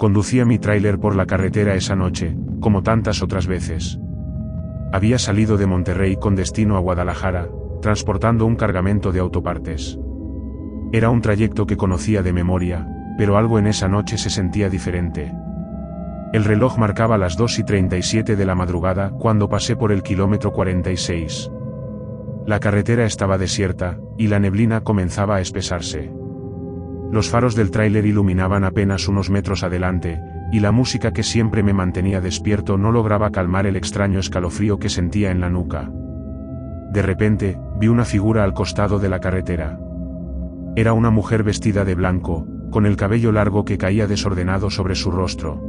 Conducía mi tráiler por la carretera esa noche, como tantas otras veces. Había salido de Monterrey con destino a Guadalajara, transportando un cargamento de autopartes. Era un trayecto que conocía de memoria, pero algo en esa noche se sentía diferente. El reloj marcaba las 2:37 de la madrugada cuando pasé por el kilómetro 46. La carretera estaba desierta, y la neblina comenzaba a espesarse. Los faros del tráiler iluminaban apenas unos metros adelante, y la música que siempre me mantenía despierto no lograba calmar el extraño escalofrío que sentía en la nuca. De repente, vi una figura al costado de la carretera. Era una mujer vestida de blanco, con el cabello largo que caía desordenado sobre su rostro.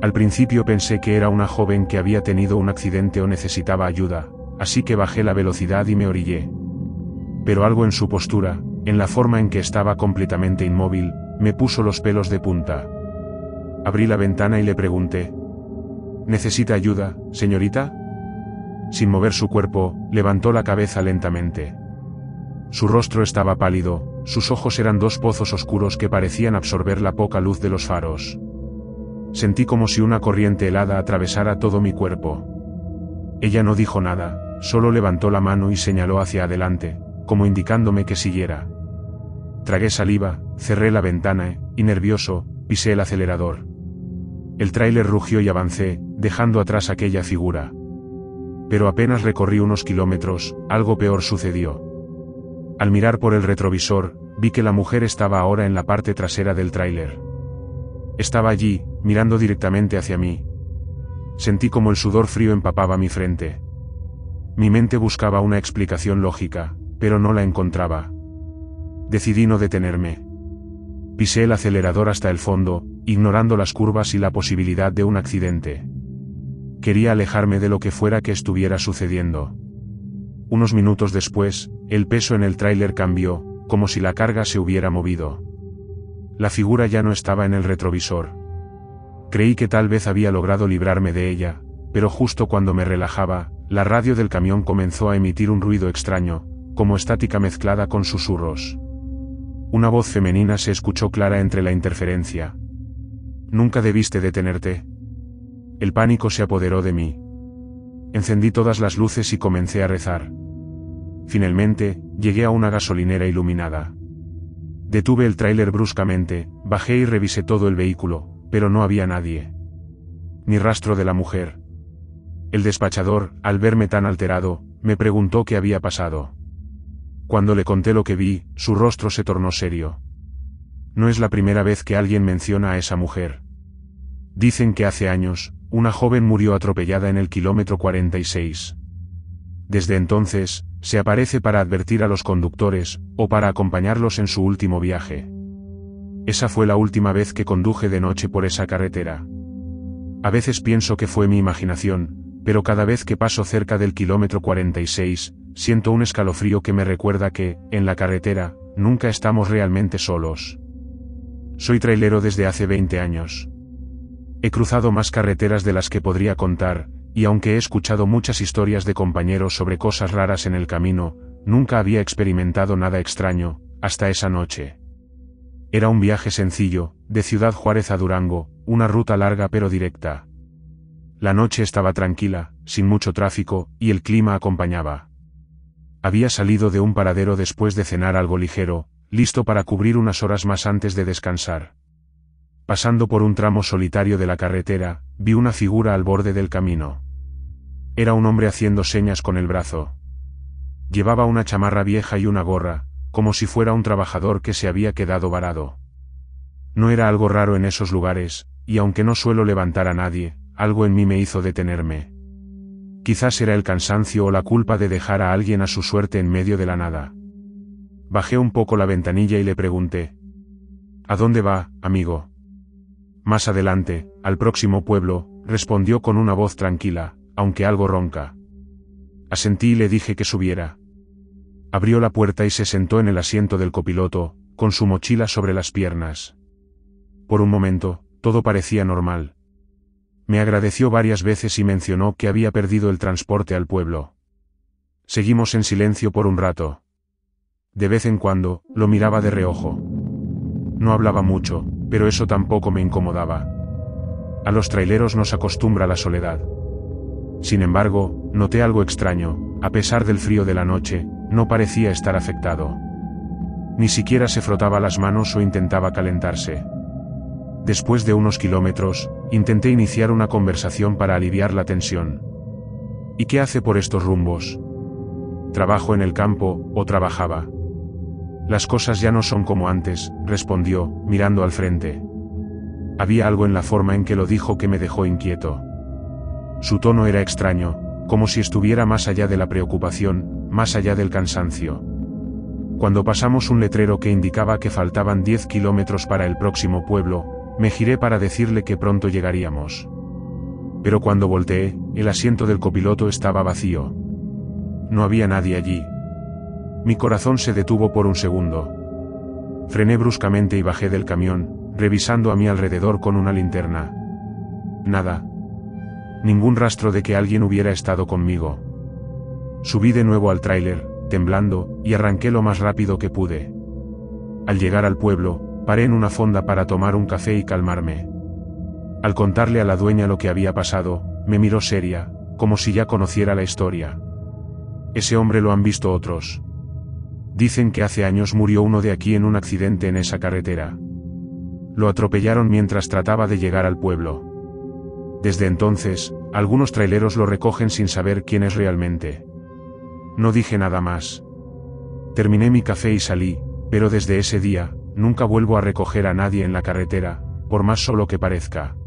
Al principio pensé que era una joven que había tenido un accidente o necesitaba ayuda, así que bajé la velocidad y me orillé. Pero algo en su postura, en la forma en que estaba completamente inmóvil, me puso los pelos de punta. Abrí la ventana y le pregunté: ¿necesita ayuda, señorita? Sin mover su cuerpo, levantó la cabeza lentamente. Su rostro estaba pálido, sus ojos eran dos pozos oscuros que parecían absorber la poca luz de los faros. Sentí como si una corriente helada atravesara todo mi cuerpo. Ella no dijo nada, solo levantó la mano y señaló hacia adelante, como indicándome que siguiera. Tragué saliva, cerré la ventana y, nervioso, pisé el acelerador. El tráiler rugió y avancé, dejando atrás aquella figura. Pero apenas recorrí unos kilómetros, algo peor sucedió. Al mirar por el retrovisor, vi que la mujer estaba ahora en la parte trasera del tráiler. Estaba allí, mirando directamente hacia mí. Sentí como el sudor frío empapaba mi frente. Mi mente buscaba una explicación lógica, pero no la encontraba. Decidí no detenerme. Pisé el acelerador hasta el fondo, ignorando las curvas y la posibilidad de un accidente. Quería alejarme de lo que fuera que estuviera sucediendo. Unos minutos después, el peso en el tráiler cambió, como si la carga se hubiera movido. La figura ya no estaba en el retrovisor. Creí que tal vez había logrado librarme de ella, pero justo cuando me relajaba, la radio del camión comenzó a emitir un ruido extraño, como estática mezclada con susurros. Una voz femenina se escuchó clara entre la interferencia. «Nunca debiste detenerte». El pánico se apoderó de mí. Encendí todas las luces y comencé a rezar. Finalmente, llegué a una gasolinera iluminada. Detuve el tráiler bruscamente, bajé y revisé todo el vehículo, pero no había nadie. Ni rastro de la mujer. El despachador, al verme tan alterado, me preguntó qué había pasado. Cuando le conté lo que vi, su rostro se tornó serio. No es la primera vez que alguien menciona a esa mujer. Dicen que hace años, una joven murió atropellada en el kilómetro 46. Desde entonces, se aparece para advertir a los conductores, o para acompañarlos en su último viaje. Esa fue la última vez que conduje de noche por esa carretera. A veces pienso que fue mi imaginación, pero cada vez que paso cerca del kilómetro 46, siento un escalofrío que me recuerda que, en la carretera, nunca estamos realmente solos. Soy trailero desde hace 20 años. He cruzado más carreteras de las que podría contar, y aunque he escuchado muchas historias de compañeros sobre cosas raras en el camino, nunca había experimentado nada extraño, hasta esa noche. Era un viaje sencillo, de Ciudad Juárez a Durango, una ruta larga pero directa. La noche estaba tranquila, sin mucho tráfico, y el clima acompañaba. Había salido de un paradero después de cenar algo ligero, listo para cubrir unas horas más antes de descansar. Pasando por un tramo solitario de la carretera, vi una figura al borde del camino. Era un hombre haciendo señas con el brazo. Llevaba una chamarra vieja y una gorra, como si fuera un trabajador que se había quedado varado. No era algo raro en esos lugares, y aunque no suelo levantar a nadie, algo en mí me hizo detenerme. Quizás era el cansancio o la culpa de dejar a alguien a su suerte en medio de la nada. Bajé un poco la ventanilla y le pregunté: «¿A dónde va, amigo?» «Más adelante, al próximo pueblo», respondió con una voz tranquila, aunque algo ronca. Asentí y le dije que subiera. Abrió la puerta y se sentó en el asiento del copiloto, con su mochila sobre las piernas. Por un momento, todo parecía normal. Me agradeció varias veces y mencionó que había perdido el transporte al pueblo. Seguimos en silencio por un rato. De vez en cuando, lo miraba de reojo. No hablaba mucho, pero eso tampoco me incomodaba. A los traileros nos acostumbra la soledad. Sin embargo, noté algo extraño, a pesar del frío de la noche, no parecía estar afectado. Ni siquiera se frotaba las manos o intentaba calentarse. Después de unos kilómetros, intenté iniciar una conversación para aliviar la tensión. ¿Y qué hace por estos rumbos? ¿Trabajo en el campo, o trabajaba? Las cosas ya no son como antes, respondió, mirando al frente. Había algo en la forma en que lo dijo que me dejó inquieto. Su tono era extraño, como si estuviera más allá de la preocupación, más allá del cansancio. Cuando pasamos un letrero que indicaba que faltaban 10 kilómetros para el próximo pueblo, me giré para decirle que pronto llegaríamos. Pero cuando volteé, el asiento del copiloto estaba vacío. No había nadie allí. Mi corazón se detuvo por un segundo. Frené bruscamente y bajé del camión, revisando a mi alrededor con una linterna. Nada. Ningún rastro de que alguien hubiera estado conmigo. Subí de nuevo al tráiler, temblando, y arranqué lo más rápido que pude. Al llegar al pueblo, paré en una fonda para tomar un café y calmarme. Al contarle a la dueña lo que había pasado, me miró seria, como si ya conociera la historia. Ese hombre lo han visto otros. Dicen que hace años murió uno de aquí en un accidente en esa carretera. Lo atropellaron mientras trataba de llegar al pueblo. Desde entonces, algunos traileros lo recogen sin saber quién es realmente. No dije nada más. Terminé mi café y salí, pero desde ese día, nunca vuelvo a recoger a nadie en la carretera, por más solo que parezca.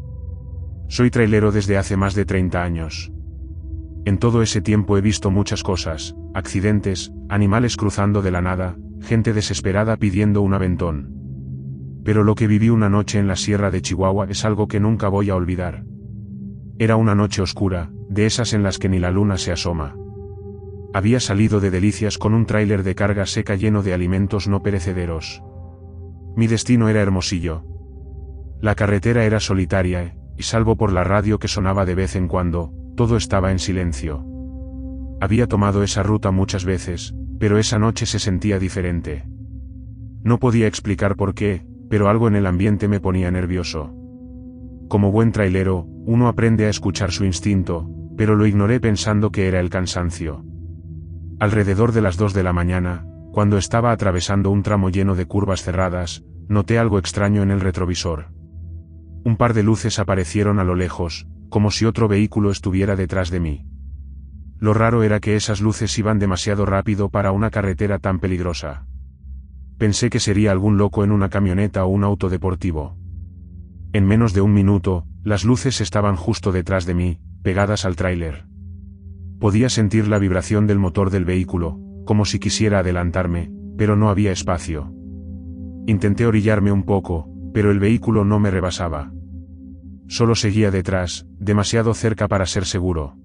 Soy trailero desde hace más de 30 años. En todo ese tiempo he visto muchas cosas, accidentes, animales cruzando de la nada, gente desesperada pidiendo un aventón. Pero lo que viví una noche en la sierra de Chihuahua es algo que nunca voy a olvidar. Era una noche oscura, de esas en las que ni la luna se asoma. Había salido de Delicias con un tráiler de carga seca lleno de alimentos no perecederos. Mi destino era Hermosillo. La carretera era solitaria, y salvo por la radio que sonaba de vez en cuando, todo estaba en silencio. Había tomado esa ruta muchas veces, pero esa noche se sentía diferente. No podía explicar por qué, pero algo en el ambiente me ponía nervioso. Como buen trailero, uno aprende a escuchar su instinto, pero lo ignoré pensando que era el cansancio. Alrededor de las 2 de la mañana, cuando estaba atravesando un tramo lleno de curvas cerradas, noté algo extraño en el retrovisor. Un par de luces aparecieron a lo lejos, como si otro vehículo estuviera detrás de mí. Lo raro era que esas luces iban demasiado rápido para una carretera tan peligrosa. Pensé que sería algún loco en una camioneta o un auto deportivo. En menos de un minuto, las luces estaban justo detrás de mí, pegadas al tráiler. Podía sentir la vibración del motor del vehículo, como si quisiera adelantarme, pero no había espacio. Intenté orillarme un poco, pero el vehículo no me rebasaba. Solo seguía detrás, demasiado cerca para ser seguro.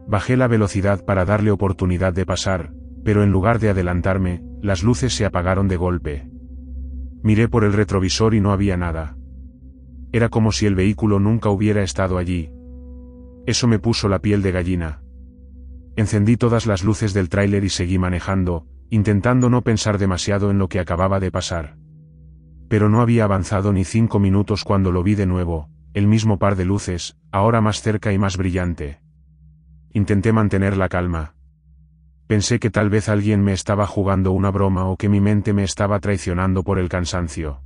Bajé la velocidad para darle oportunidad de pasar, pero en lugar de adelantarme, las luces se apagaron de golpe. Miré por el retrovisor y no había nada. Era como si el vehículo nunca hubiera estado allí. Eso me puso la piel de gallina. Encendí todas las luces del tráiler y seguí manejando, intentando no pensar demasiado en lo que acababa de pasar. Pero no había avanzado ni 5 minutos cuando lo vi de nuevo, el mismo par de luces, ahora más cerca y más brillante. Intenté mantener la calma. Pensé que tal vez alguien me estaba jugando una broma o que mi mente me estaba traicionando por el cansancio.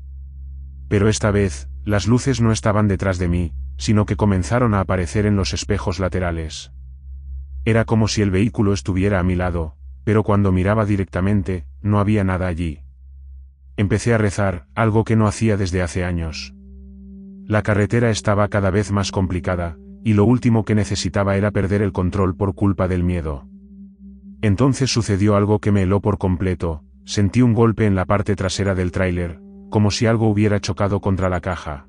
Pero esta vez, las luces no estaban detrás de mí, sino que comenzaron a aparecer en los espejos laterales. Era como si el vehículo estuviera a mi lado, pero cuando miraba directamente, no había nada allí. Empecé a rezar, algo que no hacía desde hace años. La carretera estaba cada vez más complicada, y lo último que necesitaba era perder el control por culpa del miedo. Entonces sucedió algo que me heló por completo, sentí un golpe en la parte trasera del tráiler, como si algo hubiera chocado contra la caja.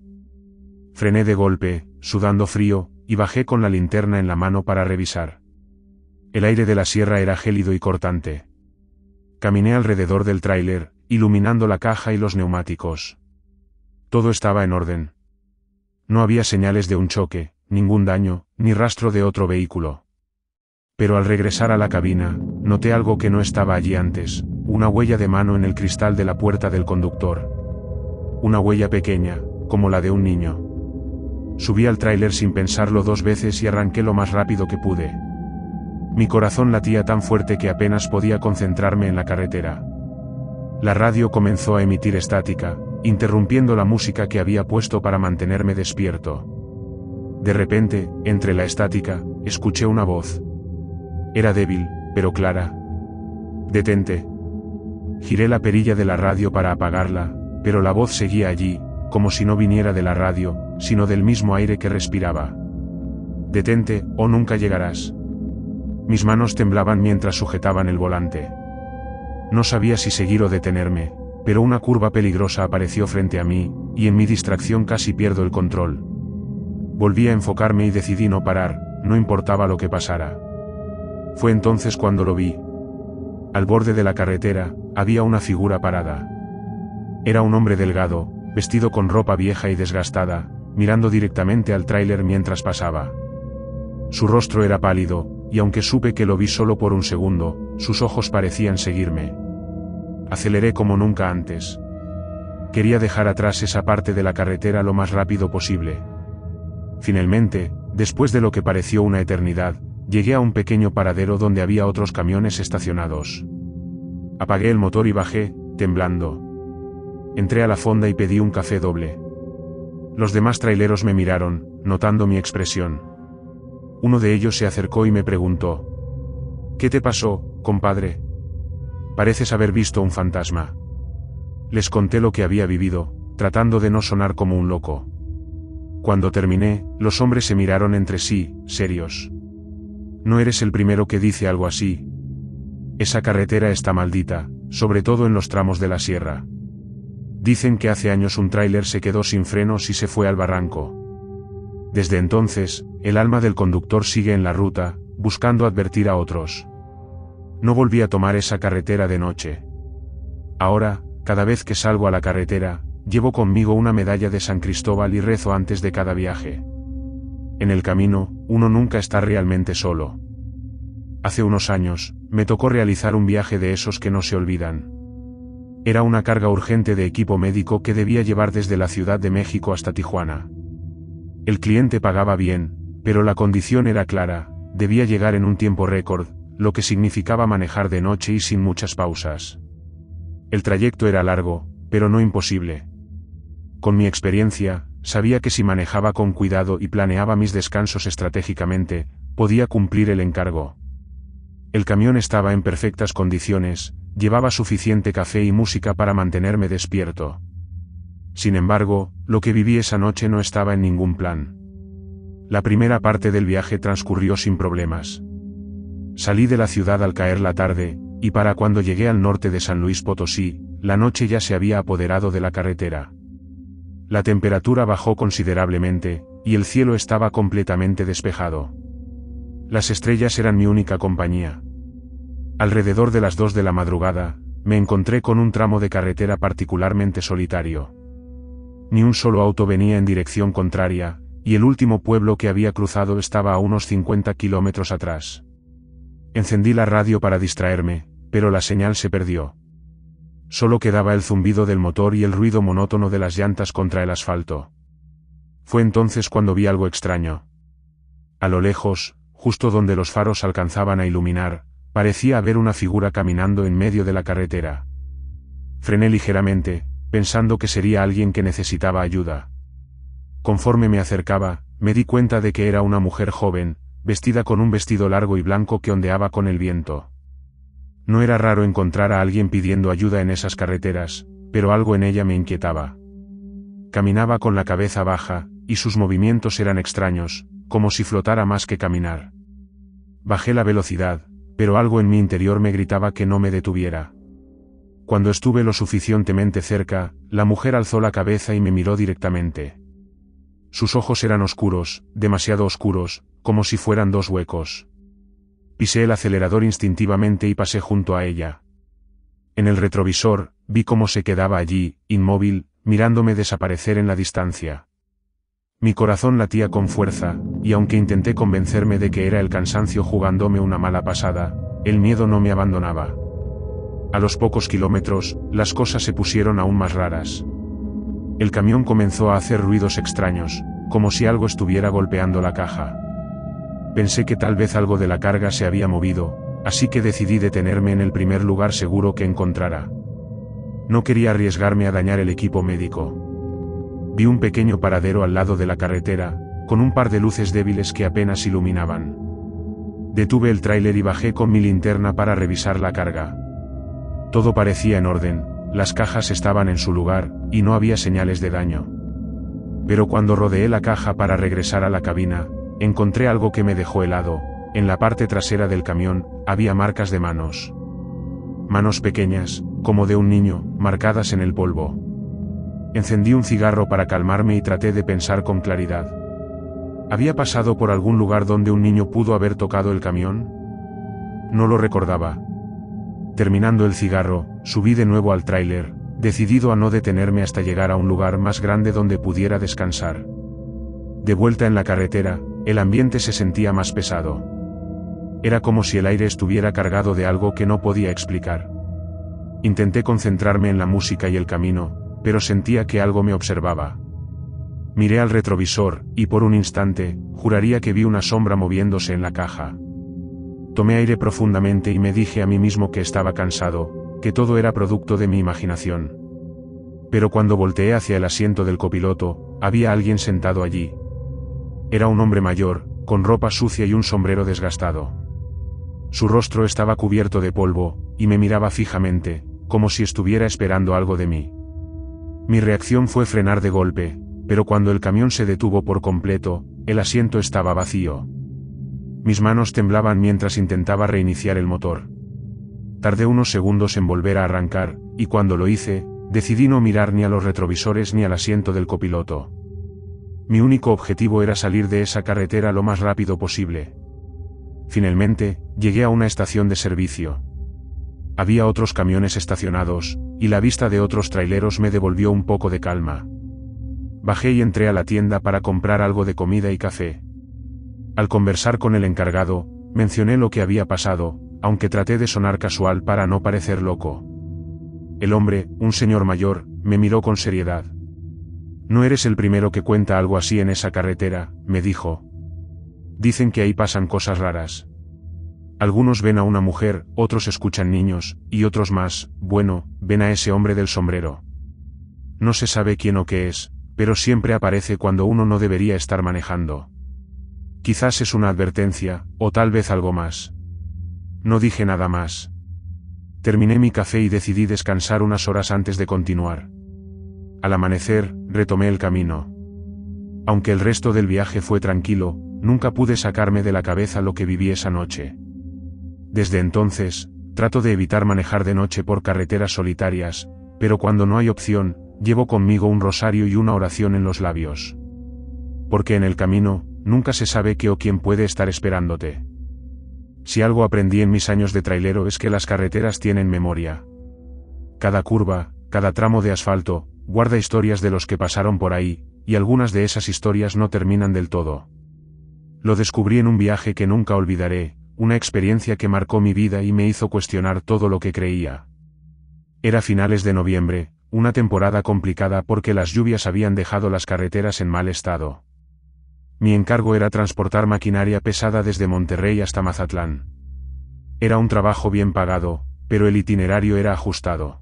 Frené de golpe, sudando frío, y bajé con la linterna en la mano para revisar. El aire de la sierra era gélido y cortante. Caminé alrededor del tráiler, iluminando la caja y los neumáticos. Todo estaba en orden. No había señales de un choque, ningún daño, ni rastro de otro vehículo. Pero al regresar a la cabina, noté algo que no estaba allí antes, una huella de mano en el cristal de la puerta del conductor. una huella pequeña, como la de un niño. Subí al tráiler sin pensarlo 2 veces y arranqué lo más rápido que pude. Mi corazón latía tan fuerte que apenas podía concentrarme en la carretera. La radio comenzó a emitir estática, interrumpiendo la música que había puesto para mantenerme despierto. De repente, entre la estática, escuché una voz. Era débil, pero clara. «Detente». Giré la perilla de la radio para apagarla, pero la voz seguía allí, como si no viniera de la radio, sino del mismo aire que respiraba. «Detente, o nunca llegarás». Mis manos temblaban mientras sujetaban el volante. No sabía si seguir o detenerme, pero una curva peligrosa apareció frente a mí, y en mi distracción casi pierdo el control. Volví a enfocarme y decidí no parar, no importaba lo que pasara. Fue entonces cuando lo vi. Al borde de la carretera, había una figura parada. Era un hombre delgado, vestido con ropa vieja y desgastada, mirando directamente al tráiler mientras pasaba. Su rostro era pálido, y aunque supe que lo vi solo por un segundo, sus ojos parecían seguirme. Aceleré como nunca antes. Quería dejar atrás esa parte de la carretera lo más rápido posible. Finalmente, después de lo que pareció una eternidad, llegué a un pequeño paradero donde había otros camiones estacionados. Apagué el motor y bajé, temblando. Entré a la fonda y pedí un café doble. Los demás traileros me miraron, notando mi expresión. Uno de ellos se acercó y me preguntó: «¿Qué te pasó, compadre? Pareces haber visto un fantasma». Les conté lo que había vivido, tratando de no sonar como un loco. Cuando terminé, los hombres se miraron entre sí, serios. «No eres el primero que dice algo así. Esa carretera está maldita, sobre todo en los tramos de la sierra. Dicen que hace años un tráiler se quedó sin frenos y se fue al barranco. Desde entonces, el alma del conductor sigue en la ruta, buscando advertir a otros. No volví a tomar esa carretera de noche. Ahora, cada vez que salgo a la carretera, llevo conmigo una medalla de San Cristóbal y rezo antes de cada viaje. En el camino, uno nunca está realmente solo. Hace unos años, me tocó realizar un viaje de esos que no se olvidan. Era una carga urgente de equipo médico que debía llevar desde la Ciudad de México hasta Tijuana. El cliente pagaba bien, pero la condición era clara: debía llegar en un tiempo récord, lo que significaba manejar de noche y sin muchas pausas. El trayecto era largo, pero no imposible. Con mi experiencia, sabía que si manejaba con cuidado y planeaba mis descansos estratégicamente, podía cumplir el encargo. El camión estaba en perfectas condiciones, llevaba suficiente café y música para mantenerme despierto. Sin embargo, lo que viví esa noche no estaba en ningún plan. La primera parte del viaje transcurrió sin problemas. Salí de la ciudad al caer la tarde, y para cuando llegué al norte de San Luis Potosí, la noche ya se había apoderado de la carretera. La temperatura bajó considerablemente, y el cielo estaba completamente despejado. Las estrellas eran mi única compañía. Alrededor de las 2 de la madrugada, me encontré con un tramo de carretera particularmente solitario. Ni un solo auto venía en dirección contraria, y el último pueblo que había cruzado estaba a unos 50 kilómetros atrás. Encendí la radio para distraerme, pero la señal se perdió. Solo quedaba el zumbido del motor y el ruido monótono de las llantas contra el asfalto. Fue entonces cuando vi algo extraño. A lo lejos, justo donde los faros alcanzaban a iluminar, parecía haber una figura caminando en medio de la carretera. Frené ligeramente, pensando que sería alguien que necesitaba ayuda. Conforme me acercaba, me di cuenta de que era una mujer joven, vestida con un vestido largo y blanco que ondeaba con el viento. No era raro encontrar a alguien pidiendo ayuda en esas carreteras, pero algo en ella me inquietaba. Caminaba con la cabeza baja, y sus movimientos eran extraños, como si flotara más que caminar. Bajé la velocidad, pero algo en mi interior me gritaba que no me detuviera. Cuando estuve lo suficientemente cerca, la mujer alzó la cabeza y me miró directamente. Sus ojos eran oscuros, demasiado oscuros, como si fueran 2 huecos. Pisé el acelerador instintivamente y pasé junto a ella. En el retrovisor, vi cómo se quedaba allí, inmóvil, mirándome desaparecer en la distancia. Mi corazón latía con fuerza, y aunque intenté convencerme de que era el cansancio jugándome una mala pasada, el miedo no me abandonaba. A los pocos kilómetros, las cosas se pusieron aún más raras. El camión comenzó a hacer ruidos extraños, como si algo estuviera golpeando la caja. Pensé que tal vez algo de la carga se había movido, así que decidí detenerme en el primer lugar seguro que encontrara. No quería arriesgarme a dañar el equipo médico. Vi un pequeño paradero al lado de la carretera, con un par de luces débiles que apenas iluminaban. Detuve el tráiler y bajé con mi linterna para revisar la carga. Todo parecía en orden, las cajas estaban en su lugar, y no había señales de daño. Pero cuando rodeé la caja para regresar a la cabina, encontré algo que me dejó helado. En la parte trasera del camión, había marcas de manos. Manos pequeñas, como de un niño, marcadas en el polvo. Encendí un cigarro para calmarme y traté de pensar con claridad. ¿Había pasado por algún lugar donde un niño pudo haber tocado el camión? No lo recordaba. Terminando el cigarro, subí de nuevo al tráiler, decidido a no detenerme hasta llegar a un lugar más grande donde pudiera descansar. De vuelta en la carretera, el ambiente se sentía más pesado. Era como si el aire estuviera cargado de algo que no podía explicar. Intenté concentrarme en la música y el camino, pero sentía que algo me observaba. Miré al retrovisor, y por un instante, juraría que vi una sombra moviéndose en la caja. Tomé aire profundamente y me dije a mí mismo que estaba cansado, que todo era producto de mi imaginación. Pero cuando volteé hacia el asiento del copiloto, había alguien sentado allí. Era un hombre mayor, con ropa sucia y un sombrero desgastado. Su rostro estaba cubierto de polvo, y me miraba fijamente, como si estuviera esperando algo de mí. Mi reacción fue frenar de golpe, pero cuando el camión se detuvo por completo, el asiento estaba vacío. Mis manos temblaban mientras intentaba reiniciar el motor. Tardé unos segundos en volver a arrancar, y cuando lo hice, decidí no mirar ni a los retrovisores ni al asiento del copiloto. Mi único objetivo era salir de esa carretera lo más rápido posible. Finalmente, llegué a una estación de servicio. Había otros camiones estacionados, y la vista de otros traileros me devolvió un poco de calma. Bajé y entré a la tienda para comprar algo de comida y café. Al conversar con el encargado, mencioné lo que había pasado, aunque traté de sonar casual para no parecer loco. El hombre, un señor mayor, me miró con seriedad. «No eres el primero que cuenta algo así en esa carretera», me dijo. «Dicen que ahí pasan cosas raras. Algunos ven a una mujer, otros escuchan niños, y otros más, bueno, ven a ese hombre del sombrero. No se sabe quién o qué es, pero siempre aparece cuando uno no debería estar manejando. Quizás es una advertencia, o tal vez algo más». No dije nada más. Terminé mi café y decidí descansar unas horas antes de continuar. Al amanecer, retomé el camino. Aunque el resto del viaje fue tranquilo, nunca pude sacarme de la cabeza lo que viví esa noche. Desde entonces, trato de evitar manejar de noche por carreteras solitarias, pero cuando no hay opción, llevo conmigo un rosario y una oración en los labios. Porque en el camino, nunca se sabe qué o quién puede estar esperándote. Si algo aprendí en mis años de trailero es que las carreteras tienen memoria. Cada curva, cada tramo de asfalto, guarda historias de los que pasaron por ahí, y algunas de esas historias no terminan del todo. Lo descubrí en un viaje que nunca olvidaré, una experiencia que marcó mi vida y me hizo cuestionar todo lo que creía. Era finales de noviembre, una temporada complicada porque las lluvias habían dejado las carreteras en mal estado. Mi encargo era transportar maquinaria pesada desde Monterrey hasta Mazatlán. Era un trabajo bien pagado, pero el itinerario era ajustado.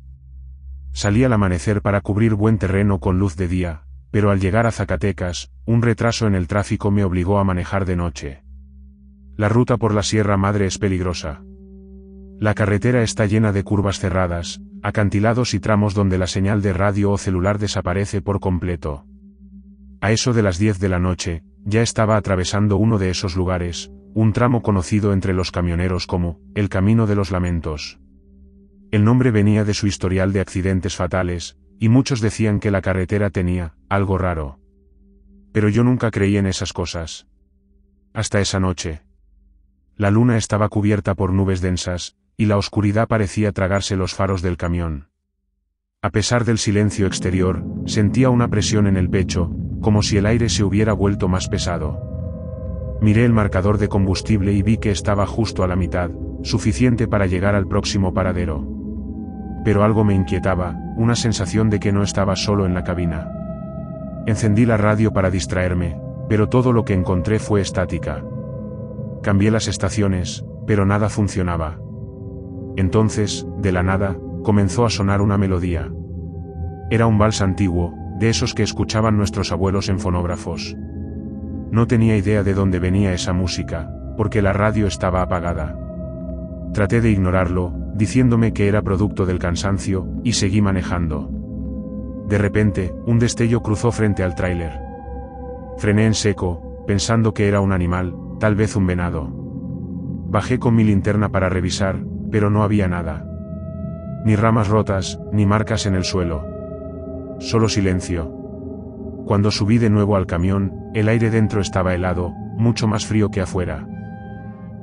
Salí al amanecer para cubrir buen terreno con luz de día, pero al llegar a Zacatecas, un retraso en el tráfico me obligó a manejar de noche. La ruta por la Sierra Madre es peligrosa. La carretera está llena de curvas cerradas, acantilados y tramos donde la señal de radio o celular desaparece por completo. A eso de las 10 de la noche, ya estaba atravesando uno de esos lugares, un tramo conocido entre los camioneros como el Camino de los Lamentos. El nombre venía de su historial de accidentes fatales, y muchos decían que la carretera tenía algo raro. Pero yo nunca creí en esas cosas. Hasta esa noche. La luna estaba cubierta por nubes densas, y la oscuridad parecía tragarse los faros del camión. A pesar del silencio exterior, sentía una presión en el pecho, como si el aire se hubiera vuelto más pesado. Miré el marcador de combustible y vi que estaba justo a la mitad, suficiente para llegar al próximo paradero. Pero algo me inquietaba, una sensación de que no estaba solo en la cabina. Encendí la radio para distraerme, pero todo lo que encontré fue estática. Cambié las estaciones, pero nada funcionaba. Entonces, de la nada, comenzó a sonar una melodía. Era un vals antiguo, de esos que escuchaban nuestros abuelos en fonógrafos. No tenía idea de dónde venía esa música, porque la radio estaba apagada. Traté de ignorarlo, diciéndome que era producto del cansancio, y seguí manejando. De repente, un destello cruzó frente al tráiler. Frené en seco, pensando que era un animal, tal vez un venado. Bajé con mi linterna para revisar, pero no había nada. Ni ramas rotas, ni marcas en el suelo. Solo silencio. Cuando subí de nuevo al camión, el aire dentro estaba helado, mucho más frío que afuera.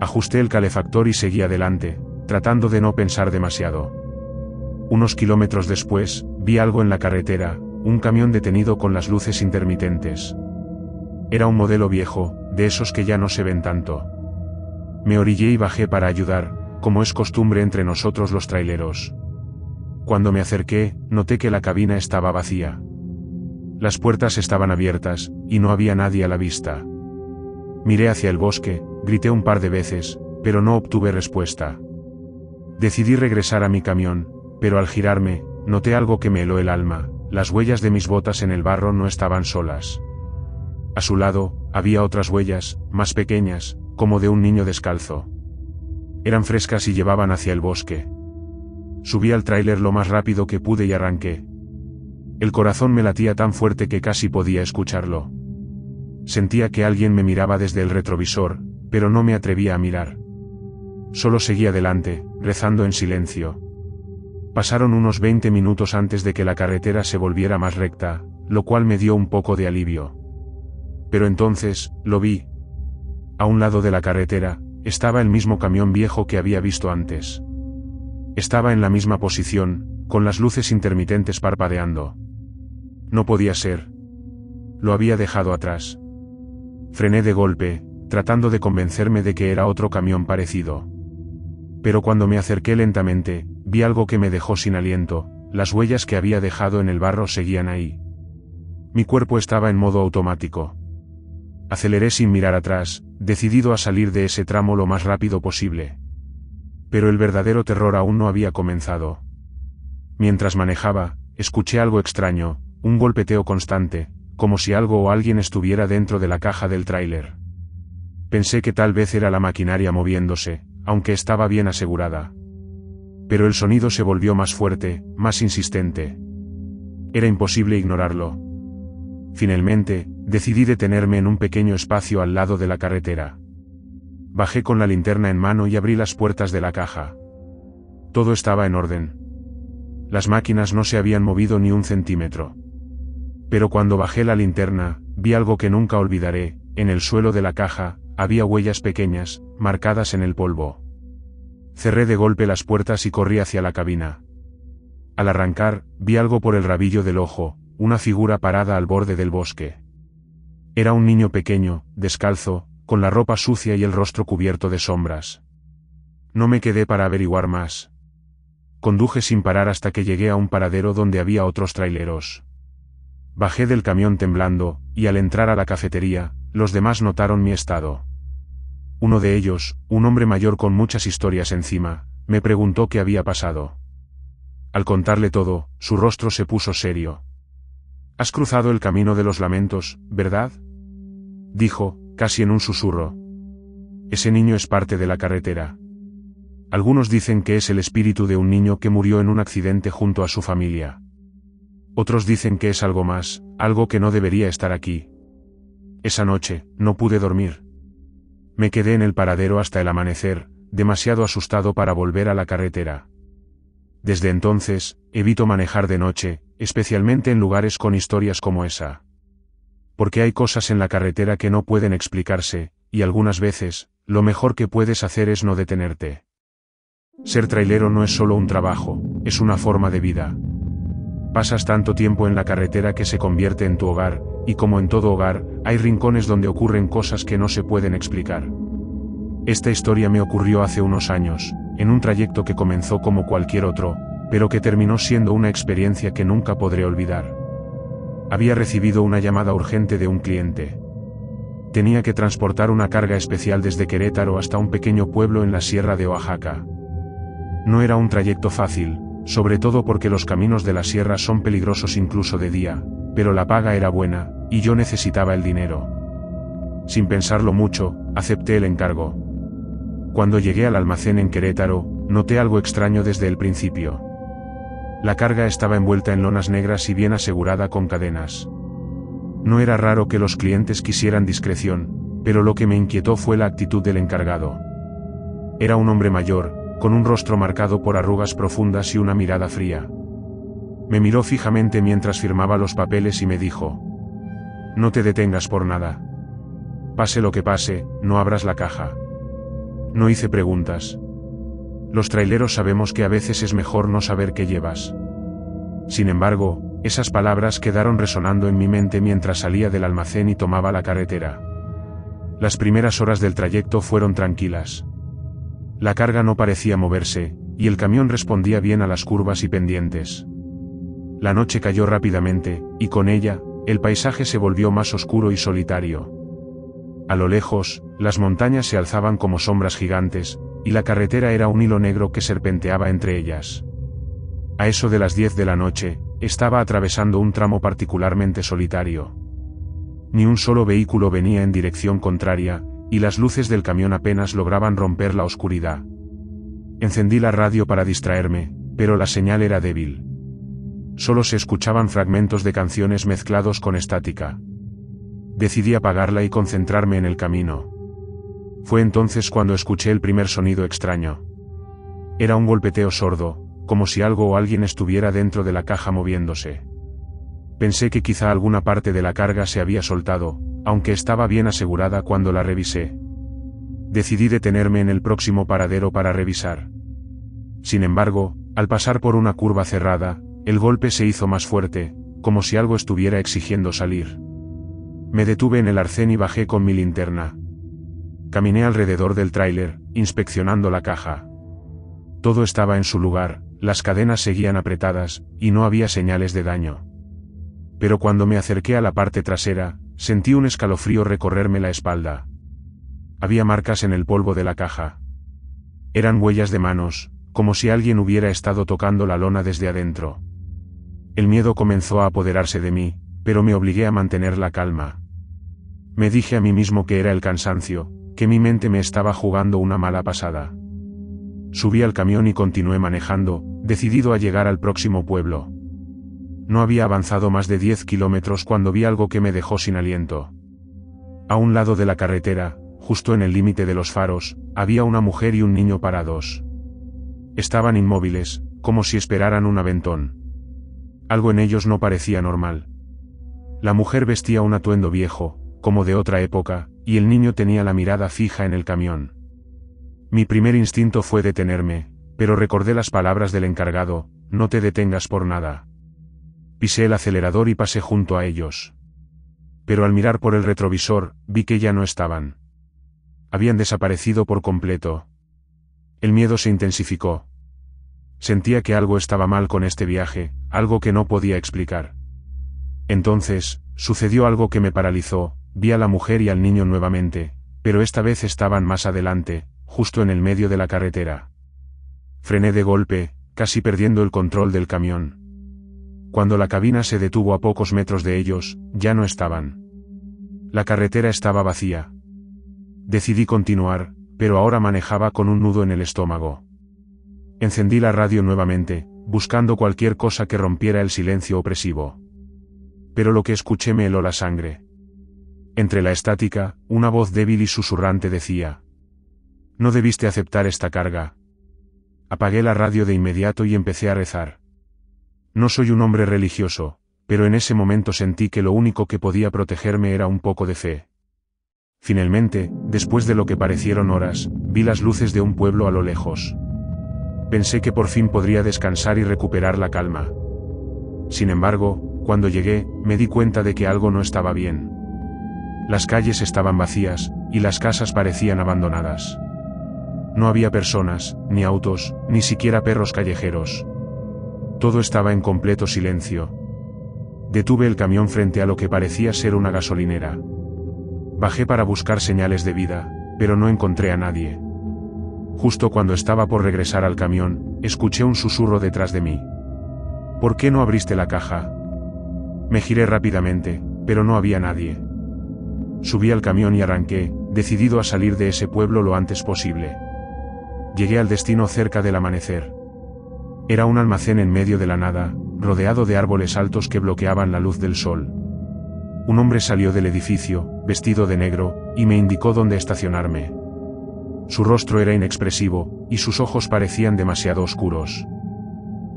Ajusté el calefactor y seguí adelante, tratando de no pensar demasiado. Unos kilómetros después, vi algo en la carretera, un camión detenido con las luces intermitentes. Era un modelo viejo, de esos que ya no se ven tanto. Me orillé y bajé para ayudar, como es costumbre entre nosotros los traileros. Cuando me acerqué, noté que la cabina estaba vacía. Las puertas estaban abiertas, y no había nadie a la vista. Miré hacia el bosque, grité un par de veces, pero no obtuve respuesta. Decidí regresar a mi camión, pero al girarme, noté algo que me heló el alma: las huellas de mis botas en el barro no estaban solas. A su lado, había otras huellas, más pequeñas, como de un niño descalzo. Eran frescas y llevaban hacia el bosque. Subí al tráiler lo más rápido que pude y arranqué. El corazón me latía tan fuerte que casi podía escucharlo. Sentía que alguien me miraba desde el retrovisor, pero no me atrevía a mirar. Solo seguí adelante, rezando en silencio. Pasaron unos 20 minutos antes de que la carretera se volviera más recta, lo cual me dio un poco de alivio. Pero entonces, lo vi. A un lado de la carretera, estaba el mismo camión viejo que había visto antes. Estaba en la misma posición, con las luces intermitentes parpadeando. No podía ser. Lo había dejado atrás. Frené de golpe, tratando de convencerme de que era otro camión parecido. Pero cuando me acerqué lentamente, vi algo que me dejó sin aliento: las huellas que había dejado en el barro seguían ahí. Mi cuerpo estaba en modo automático. Aceleré sin mirar atrás, decidido a salir de ese tramo lo más rápido posible. Pero el verdadero terror aún no había comenzado. Mientras manejaba, escuché algo extraño, un golpeteo constante, como si algo o alguien estuviera dentro de la caja del tráiler. Pensé que tal vez era la maquinaria moviéndose, aunque estaba bien asegurada. Pero el sonido se volvió más fuerte, más insistente. Era imposible ignorarlo. Finalmente, decidí detenerme en un pequeño espacio al lado de la carretera. Bajé con la linterna en mano y abrí las puertas de la caja. Todo estaba en orden. Las máquinas no se habían movido ni un centímetro. Pero cuando bajé la linterna, vi algo que nunca olvidaré: en el suelo de la caja, había huellas pequeñas, marcadas en el polvo. Cerré de golpe las puertas y corrí hacia la cabina. Al arrancar, vi algo por el rabillo del ojo: una figura parada al borde del bosque. Era un niño pequeño, descalzo, con la ropa sucia y el rostro cubierto de sombras. No me quedé para averiguar más. Conduje sin parar hasta que llegué a un paradero donde había otros traileros. Bajé del camión temblando, y al entrar a la cafetería, los demás notaron mi estado. Uno de ellos, un hombre mayor con muchas historias encima, me preguntó qué había pasado. Al contarle todo, su rostro se puso serio. «Has cruzado el camino de los lamentos, ¿verdad?», dijo, casi en un susurro. «Ese niño es parte de la carretera. Algunos dicen que es el espíritu de un niño que murió en un accidente junto a su familia. Otros dicen que es algo más, algo que no debería estar aquí. Esa noche, no pude dormir. Me quedé en el paradero hasta el amanecer, demasiado asustado para volver a la carretera. Desde entonces, evito manejar de noche, especialmente en lugares con historias como esa. Porque hay cosas en la carretera que no pueden explicarse, y algunas veces, lo mejor que puedes hacer es no detenerte. Ser trailero no es solo un trabajo, es una forma de vida. Pasas tanto tiempo en la carretera que se convierte en tu hogar, y como en todo hogar, hay rincones donde ocurren cosas que no se pueden explicar. Esta historia me ocurrió hace unos años, en un trayecto que comenzó como cualquier otro, pero que terminó siendo una experiencia que nunca podré olvidar. Había recibido una llamada urgente de un cliente. Tenía que transportar una carga especial desde Querétaro hasta un pequeño pueblo en la sierra de Oaxaca. No era un trayecto fácil, sobre todo porque los caminos de la sierra son peligrosos incluso de día, pero la paga era buena, y yo necesitaba el dinero. Sin pensarlo mucho, acepté el encargo. Cuando llegué al almacén en Querétaro, noté algo extraño desde el principio. La carga estaba envuelta en lonas negras y bien asegurada con cadenas. No era raro que los clientes quisieran discreción, pero lo que me inquietó fue la actitud del encargado. Era un hombre mayor, con un rostro marcado por arrugas profundas y una mirada fría. Me miró fijamente mientras firmaba los papeles y me dijo: «No te detengas por nada. Pase lo que pase, no abras la caja». No hice preguntas. Los traileros sabemos que a veces es mejor no saber qué llevas. Sin embargo, esas palabras quedaron resonando en mi mente mientras salía del almacén y tomaba la carretera. Las primeras horas del trayecto fueron tranquilas. La carga no parecía moverse, y el camión respondía bien a las curvas y pendientes. La noche cayó rápidamente, y con ella, el paisaje se volvió más oscuro y solitario. A lo lejos, las montañas se alzaban como sombras gigantes, y la carretera era un hilo negro que serpenteaba entre ellas. A eso de las 10 de la noche, estaba atravesando un tramo particularmente solitario. Ni un solo vehículo venía en dirección contraria, y las luces del camión apenas lograban romper la oscuridad. Encendí la radio para distraerme, pero la señal era débil. Solo se escuchaban fragmentos de canciones mezclados con estática. Decidí apagarla y concentrarme en el camino. Fue entonces cuando escuché el primer sonido extraño. Era un golpeteo sordo, como si algo o alguien estuviera dentro de la caja moviéndose. Pensé que quizá alguna parte de la carga se había soltado, aunque estaba bien asegurada cuando la revisé. Decidí detenerme en el próximo paradero para revisar. Sin embargo, al pasar por una curva cerrada, el golpe se hizo más fuerte, como si algo estuviera exigiendo salir. Me detuve en el arcén y bajé con mi linterna. Caminé alrededor del tráiler, inspeccionando la caja. Todo estaba en su lugar, las cadenas seguían apretadas, y no había señales de daño. Pero cuando me acerqué a la parte trasera, sentí un escalofrío recorrerme la espalda. Había marcas en el polvo de la caja. Eran huellas de manos, como si alguien hubiera estado tocando la lona desde adentro. El miedo comenzó a apoderarse de mí, pero me obligué a mantener la calma. Me dije a mí mismo que era el cansancio, que mi mente me estaba jugando una mala pasada. Subí al camión y continué manejando, decidido a llegar al próximo pueblo. No había avanzado más de 10 kilómetros cuando vi algo que me dejó sin aliento. A un lado de la carretera, justo en el límite de los faros, había una mujer y un niño parados. Estaban inmóviles, como si esperaran un aventón. Algo en ellos no parecía normal. La mujer vestía un atuendo viejo, como de otra época, y el niño tenía la mirada fija en el camión. Mi primer instinto fue detenerme, pero recordé las palabras del encargado: «No te detengas por nada». Pisé el acelerador y pasé junto a ellos. Pero al mirar por el retrovisor, vi que ya no estaban. Habían desaparecido por completo. El miedo se intensificó. Sentía que algo estaba mal con este viaje, algo que no podía explicar. Entonces, sucedió algo que me paralizó. Vi a la mujer y al niño nuevamente, pero esta vez estaban más adelante, justo en el medio de la carretera. Frené de golpe, casi perdiendo el control del camión. Cuando la cabina se detuvo a pocos metros de ellos, ya no estaban. La carretera estaba vacía. Decidí continuar, pero ahora manejaba con un nudo en el estómago. Encendí la radio nuevamente, buscando cualquier cosa que rompiera el silencio opresivo. Pero lo que escuché me heló la sangre. Entre la estática, una voz débil y susurrante decía: «No debiste aceptar esta carga». Apagué la radio de inmediato y empecé a rezar. No soy un hombre religioso, pero en ese momento sentí que lo único que podía protegerme era un poco de fe. Finalmente, después de lo que parecieron horas, vi las luces de un pueblo a lo lejos. Pensé que por fin podría descansar y recuperar la calma. Sin embargo, cuando llegué, me di cuenta de que algo no estaba bien. Las calles estaban vacías, y las casas parecían abandonadas. No había personas, ni autos, ni siquiera perros callejeros. Todo estaba en completo silencio. Detuve el camión frente a lo que parecía ser una gasolinera. Bajé para buscar señales de vida, pero no encontré a nadie. Justo cuando estaba por regresar al camión, escuché un susurro detrás de mí. ¿Por qué no abriste la caja? Me giré rápidamente, pero no había nadie. Subí al camión y arranqué, decidido a salir de ese pueblo lo antes posible. Llegué al destino cerca del amanecer. Era un almacén en medio de la nada, rodeado de árboles altos que bloqueaban la luz del sol. Un hombre salió del edificio, vestido de negro, y me indicó dónde estacionarme. Su rostro era inexpresivo, y sus ojos parecían demasiado oscuros.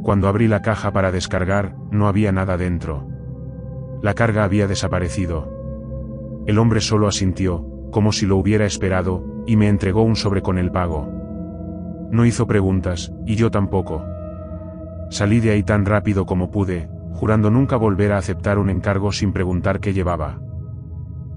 Cuando abrí la caja para descargar, no había nada dentro. La carga había desaparecido. El hombre solo asintió, como si lo hubiera esperado, y me entregó un sobre con el pago. No hizo preguntas, y yo tampoco. Salí de ahí tan rápido como pude, jurando nunca volver a aceptar un encargo sin preguntar qué llevaba.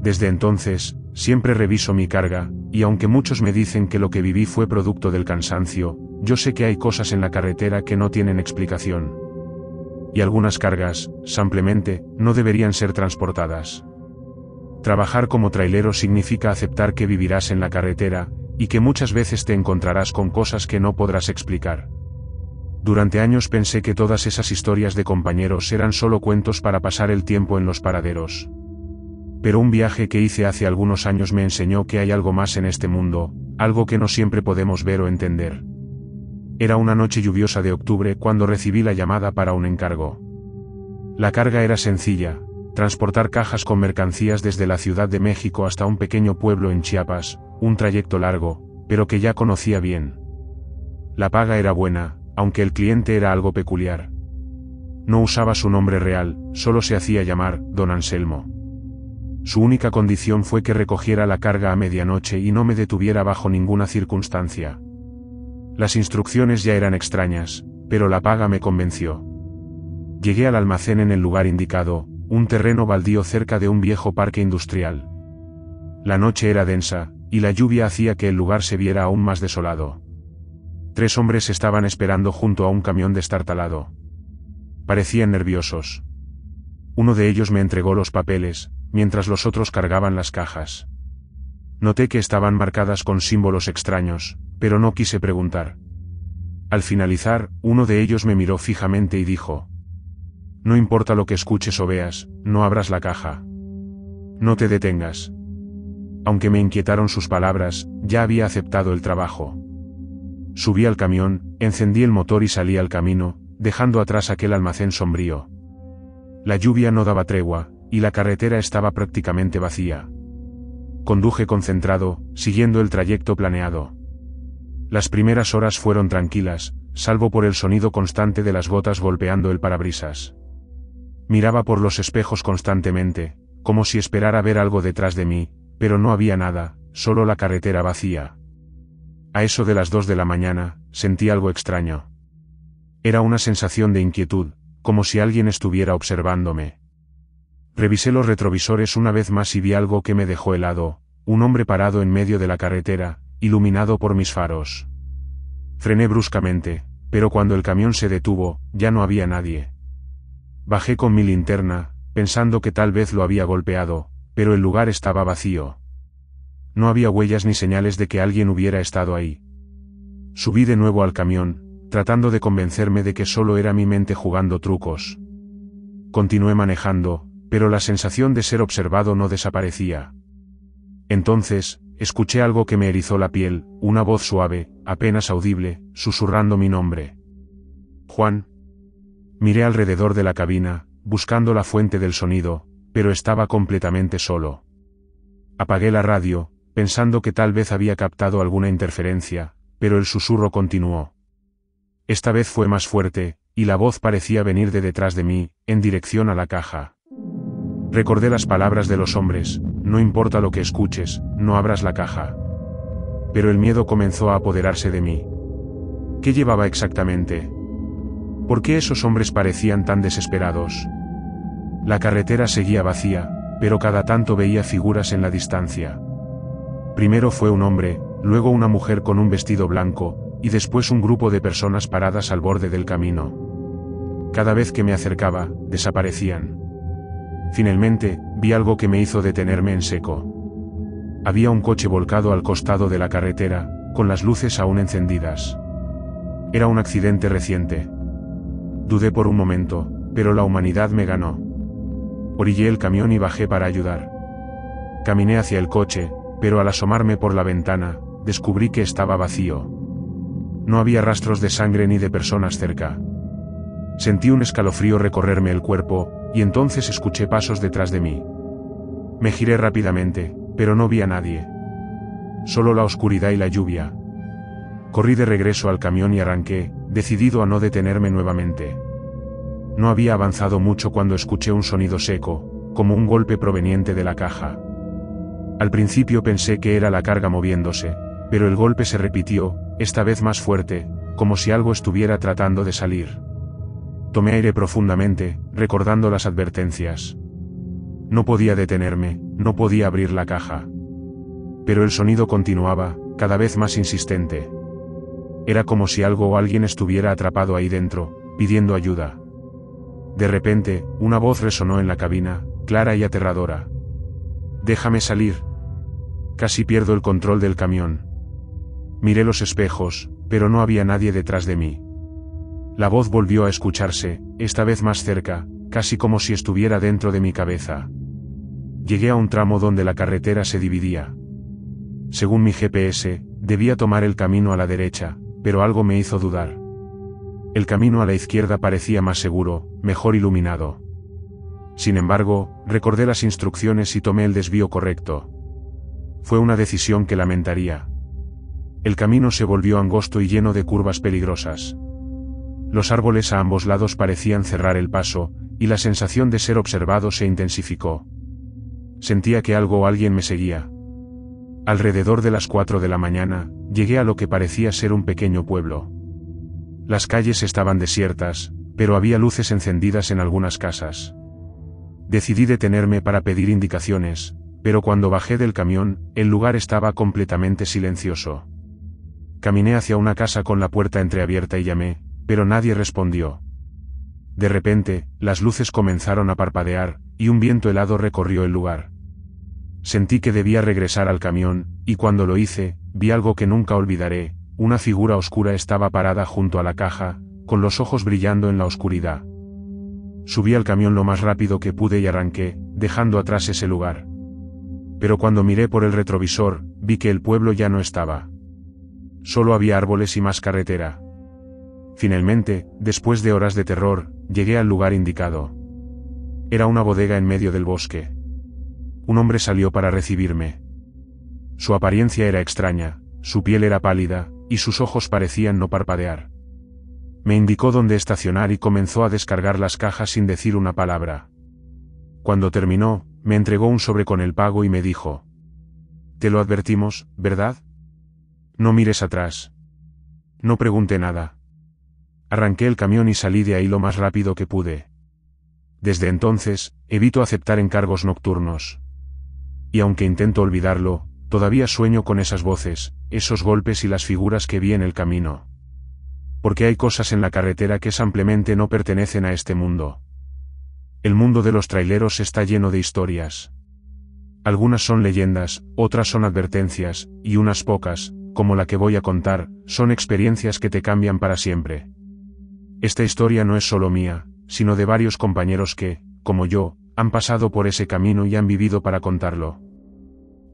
Desde entonces, siempre reviso mi carga, y aunque muchos me dicen que lo que viví fue producto del cansancio, yo sé que hay cosas en la carretera que no tienen explicación. Y algunas cargas, simplemente, no deberían ser transportadas. Trabajar como trailero significa aceptar que vivirás en la carretera, y que muchas veces te encontrarás con cosas que no podrás explicar. Durante años pensé que todas esas historias de compañeros eran solo cuentos para pasar el tiempo en los paraderos. Pero un viaje que hice hace algunos años me enseñó que hay algo más en este mundo, algo que no siempre podemos ver o entender. Era una noche lluviosa de octubre cuando recibí la llamada para un encargo. La carga era sencilla: transportar cajas con mercancías desde la Ciudad de México hasta un pequeño pueblo en Chiapas, un trayecto largo, pero que ya conocía bien. La paga era buena, aunque el cliente era algo peculiar. No usaba su nombre real, solo se hacía llamar Don Anselmo. Su única condición fue que recogiera la carga a medianoche y no me detuviera bajo ninguna circunstancia. Las instrucciones ya eran extrañas, pero la paga me convenció. Llegué al almacén en el lugar indicado, un terreno baldío cerca de un viejo parque industrial. La noche era densa, y la lluvia hacía que el lugar se viera aún más desolado. 3 hombres estaban esperando junto a un camión destartalado. Parecían nerviosos. Uno de ellos me entregó los papeles, mientras los otros cargaban las cajas. Noté que estaban marcadas con símbolos extraños, pero no quise preguntar. Al finalizar, uno de ellos me miró fijamente y dijo: «No importa lo que escuches o veas, no abras la caja. No te detengas». Aunque me inquietaron sus palabras, ya había aceptado el trabajo. Subí al camión, encendí el motor y salí al camino, dejando atrás aquel almacén sombrío. La lluvia no daba tregua, y la carretera estaba prácticamente vacía. Conduje concentrado, siguiendo el trayecto planeado. Las primeras horas fueron tranquilas, salvo por el sonido constante de las gotas golpeando el parabrisas. Miraba por los espejos constantemente, como si esperara ver algo detrás de mí, pero no había nada, solo la carretera vacía. A eso de las 2 de la mañana, sentí algo extraño. Era una sensación de inquietud, como si alguien estuviera observándome. Revisé los retrovisores una vez más y vi algo que me dejó helado: un hombre parado en medio de la carretera, iluminado por mis faros. Frené bruscamente, pero cuando el camión se detuvo, ya no había nadie. Bajé con mi linterna, pensando que tal vez lo había golpeado, pero el lugar estaba vacío. No había huellas ni señales de que alguien hubiera estado ahí. Subí de nuevo al camión, tratando de convencerme de que solo era mi mente jugando trucos. Continué manejando, pero la sensación de ser observado no desaparecía. Entonces, escuché algo que me erizó la piel, una voz suave, apenas audible, susurrando mi nombre. «Juan». Miré alrededor de la cabina, buscando la fuente del sonido, pero estaba completamente solo. Apagué la radio, pensando que tal vez había captado alguna interferencia, pero el susurro continuó. Esta vez fue más fuerte, y la voz parecía venir de detrás de mí, en dirección a la caja. Recordé las palabras de los hombres: «No importa lo que escuches, no abras la caja». Pero el miedo comenzó a apoderarse de mí. ¿Qué llevaba exactamente? ¿Por qué esos hombres parecían tan desesperados? La carretera seguía vacía, pero cada tanto veía figuras en la distancia. Primero fue un hombre, luego una mujer con un vestido blanco, y después un grupo de personas paradas al borde del camino. Cada vez que me acercaba, desaparecían. Finalmente, vi algo que me hizo detenerme en seco. Había un coche volcado al costado de la carretera, con las luces aún encendidas. Era un accidente reciente. Dudé por un momento, pero la humanidad me ganó. Orillé el camión y bajé para ayudar. Caminé hacia el coche, pero al asomarme por la ventana, descubrí que estaba vacío. No había rastros de sangre ni de personas cerca. Sentí un escalofrío recorrerme el cuerpo, y entonces escuché pasos detrás de mí. Me giré rápidamente, pero no vi a nadie. Solo la oscuridad y la lluvia. Corrí de regreso al camión y arranqué, decidido a no detenerme nuevamente. No había avanzado mucho cuando escuché un sonido seco, como un golpe proveniente de la caja. Al principio pensé que era la carga moviéndose, pero el golpe se repitió, esta vez más fuerte, como si algo estuviera tratando de salir. Tomé aire profundamente, recordando las advertencias. No podía detenerme, no podía abrir la caja. Pero el sonido continuaba, cada vez más insistente. Era como si algo o alguien estuviera atrapado ahí dentro, pidiendo ayuda. De repente, una voz resonó en la cabina, clara y aterradora. «Déjame salir». Casi pierdo el control del camión. Miré los espejos, pero no había nadie detrás de mí. La voz volvió a escucharse, esta vez más cerca, casi como si estuviera dentro de mi cabeza. Llegué a un tramo donde la carretera se dividía. Según mi GPS, debía tomar el camino a la derecha, pero algo me hizo dudar. El camino a la izquierda parecía más seguro, mejor iluminado. Sin embargo, recordé las instrucciones y tomé el desvío correcto. Fue una decisión que lamentaría. El camino se volvió angosto y lleno de curvas peligrosas. Los árboles a ambos lados parecían cerrar el paso, y la sensación de ser observado se intensificó. Sentía que algo o alguien me seguía. Alrededor de las 4 de la mañana, llegué a lo que parecía ser un pequeño pueblo. Las calles estaban desiertas, pero había luces encendidas en algunas casas. Decidí detenerme para pedir indicaciones, pero cuando bajé del camión, el lugar estaba completamente silencioso. Caminé hacia una casa con la puerta entreabierta y llamé, pero nadie respondió. De repente, las luces comenzaron a parpadear, y un viento helado recorrió el lugar. Sentí que debía regresar al camión, y cuando lo hice, vi algo que nunca olvidaré, una figura oscura estaba parada junto a la caja, con los ojos brillando en la oscuridad. Subí al camión lo más rápido que pude y arranqué, dejando atrás ese lugar. Pero cuando miré por el retrovisor, vi que el pueblo ya no estaba. Solo había árboles y más carretera. Finalmente, después de horas de terror, llegué al lugar indicado. Era una bodega en medio del bosque. Un hombre salió para recibirme. Su apariencia era extraña, su piel era pálida, y sus ojos parecían no parpadear. Me indicó dónde estacionar y comenzó a descargar las cajas sin decir una palabra. Cuando terminó, me entregó un sobre con el pago y me dijo: «Te lo advertimos, ¿verdad? No mires atrás». No pregunté nada. Arranqué el camión y salí de ahí lo más rápido que pude. Desde entonces, evito aceptar encargos nocturnos. Y aunque intento olvidarlo, todavía sueño con esas voces, esos golpes y las figuras que vi en el camino. Porque hay cosas en la carretera que simplemente no pertenecen a este mundo. El mundo de los traileros está lleno de historias. Algunas son leyendas, otras son advertencias, y unas pocas, como la que voy a contar, son experiencias que te cambian para siempre. Esta historia no es solo mía, sino de varios compañeros que, como yo, han pasado por ese camino y han vivido para contarlo.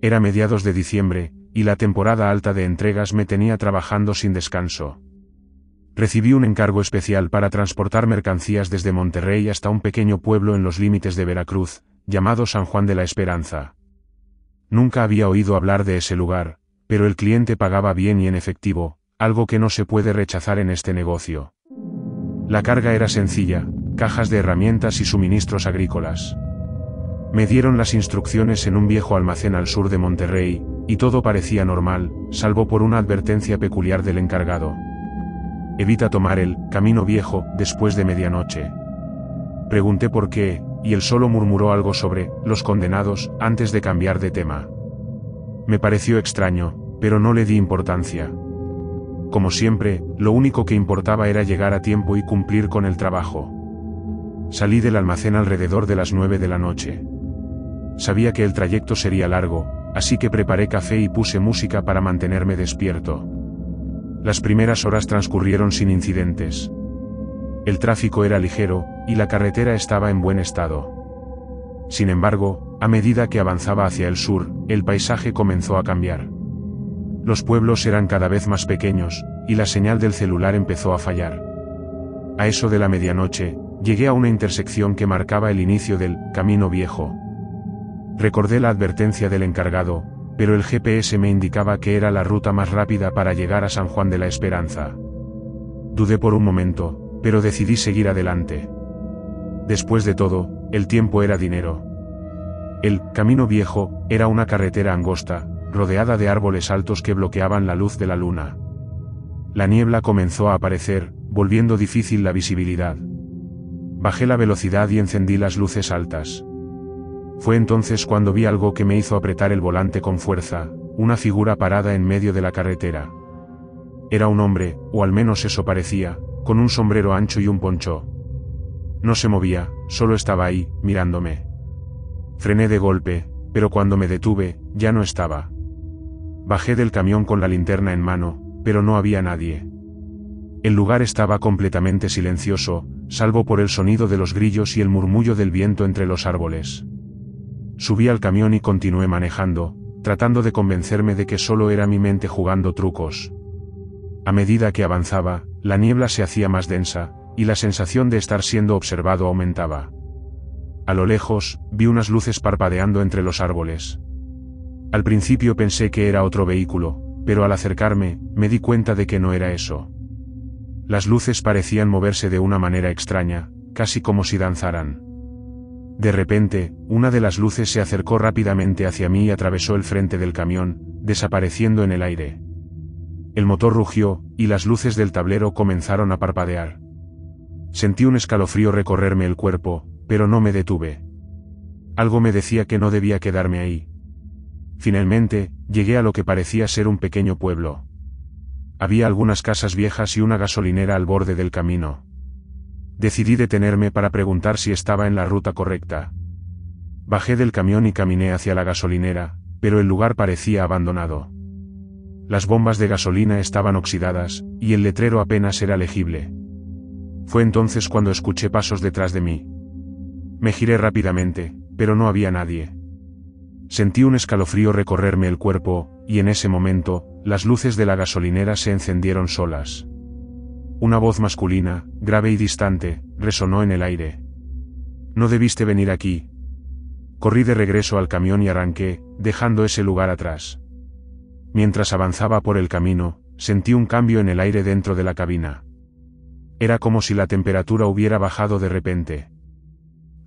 Era mediados de diciembre, y la temporada alta de entregas me tenía trabajando sin descanso. Recibí un encargo especial para transportar mercancías desde Monterrey hasta un pequeño pueblo en los límites de Veracruz, llamado San Juan de la Esperanza. Nunca había oído hablar de ese lugar, pero el cliente pagaba bien y en efectivo, algo que no se puede rechazar en este negocio. La carga era sencilla, cajas de herramientas y suministros agrícolas. Me dieron las instrucciones en un viejo almacén al sur de Monterrey, y todo parecía normal, salvo por una advertencia peculiar del encargado. Evita tomar el camino viejo después de medianoche. Pregunté por qué, y él solo murmuró algo sobre los condenados antes de cambiar de tema. Me pareció extraño, pero no le di importancia. Como siempre, lo único que importaba era llegar a tiempo y cumplir con el trabajo. Salí del almacén alrededor de las 9 de la noche. Sabía que el trayecto sería largo, así que preparé café y puse música para mantenerme despierto. Las primeras horas transcurrieron sin incidentes. El tráfico era ligero, y la carretera estaba en buen estado. Sin embargo, a medida que avanzaba hacia el sur, el paisaje comenzó a cambiar. Los pueblos eran cada vez más pequeños, y la señal del celular empezó a fallar. A eso de la medianoche, llegué a una intersección que marcaba el inicio del Camino Viejo. Recordé la advertencia del encargado, pero el GPS me indicaba que era la ruta más rápida para llegar a San Juan de la Esperanza. Dudé por un momento, pero decidí seguir adelante. Después de todo, el tiempo era dinero. El Camino Viejo era una carretera angosta, rodeada de árboles altos que bloqueaban la luz de la luna. La niebla comenzó a aparecer, volviendo difícil la visibilidad. Bajé la velocidad y encendí las luces altas. Fue entonces cuando vi algo que me hizo apretar el volante con fuerza, una figura parada en medio de la carretera. Era un hombre, o al menos eso parecía, con un sombrero ancho y un poncho. No se movía, solo estaba ahí, mirándome. Frené de golpe, pero cuando me detuve, ya no estaba. Bajé del camión con la linterna en mano, pero no había nadie. El lugar estaba completamente silencioso, salvo por el sonido de los grillos y el murmullo del viento entre los árboles. Subí al camión y continué manejando, tratando de convencerme de que solo era mi mente jugando trucos. A medida que avanzaba, la niebla se hacía más densa, y la sensación de estar siendo observado aumentaba. A lo lejos, vi unas luces parpadeando entre los árboles. Al principio pensé que era otro vehículo, pero al acercarme, me di cuenta de que no era eso. Las luces parecían moverse de una manera extraña, casi como si danzaran. De repente, una de las luces se acercó rápidamente hacia mí y atravesó el frente del camión, desapareciendo en el aire. El motor rugió, y las luces del tablero comenzaron a parpadear. Sentí un escalofrío recorrerme el cuerpo, pero no me detuve. Algo me decía que no debía quedarme ahí. Finalmente, llegué a lo que parecía ser un pequeño pueblo. Había algunas casas viejas y una gasolinera al borde del camino. Decidí detenerme para preguntar si estaba en la ruta correcta. Bajé del camión y caminé hacia la gasolinera, pero el lugar parecía abandonado. Las bombas de gasolina estaban oxidadas, y el letrero apenas era legible. Fue entonces cuando escuché pasos detrás de mí. Me giré rápidamente, pero no había nadie. Sentí un escalofrío recorrerme el cuerpo, y en ese momento, las luces de la gasolinera se encendieron solas. Una voz masculina, grave y distante, resonó en el aire. «No debiste venir aquí». Corrí de regreso al camión y arranqué, dejando ese lugar atrás. Mientras avanzaba por el camino, sentí un cambio en el aire dentro de la cabina. Era como si la temperatura hubiera bajado de repente.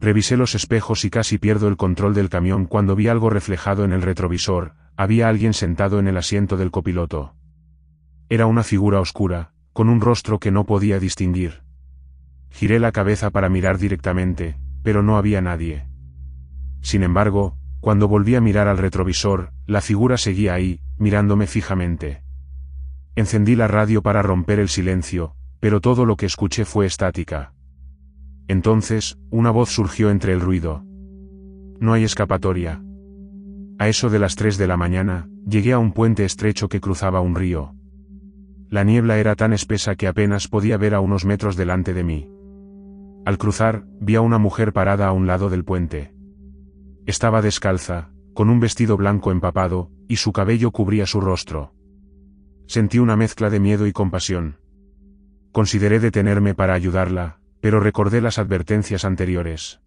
Revisé los espejos y casi pierdo el control del camión cuando vi algo reflejado en el retrovisor. Había alguien sentado en el asiento del copiloto. Era una figura oscura, con un rostro que no podía distinguir. Giré la cabeza para mirar directamente, pero no había nadie. Sin embargo, cuando volví a mirar al retrovisor, la figura seguía ahí, mirándome fijamente. Encendí la radio para romper el silencio, pero todo lo que escuché fue estática. Entonces, una voz surgió entre el ruido. «No hay escapatoria». A eso de las 3 de la mañana, llegué a un puente estrecho que cruzaba un río. La niebla era tan espesa que apenas podía ver a unos metros delante de mí. Al cruzar, vi a una mujer parada a un lado del puente. Estaba descalza, con un vestido blanco empapado, y su cabello cubría su rostro. Sentí una mezcla de miedo y compasión. Consideré detenerme para ayudarla, pero recordé las advertencias anteriores.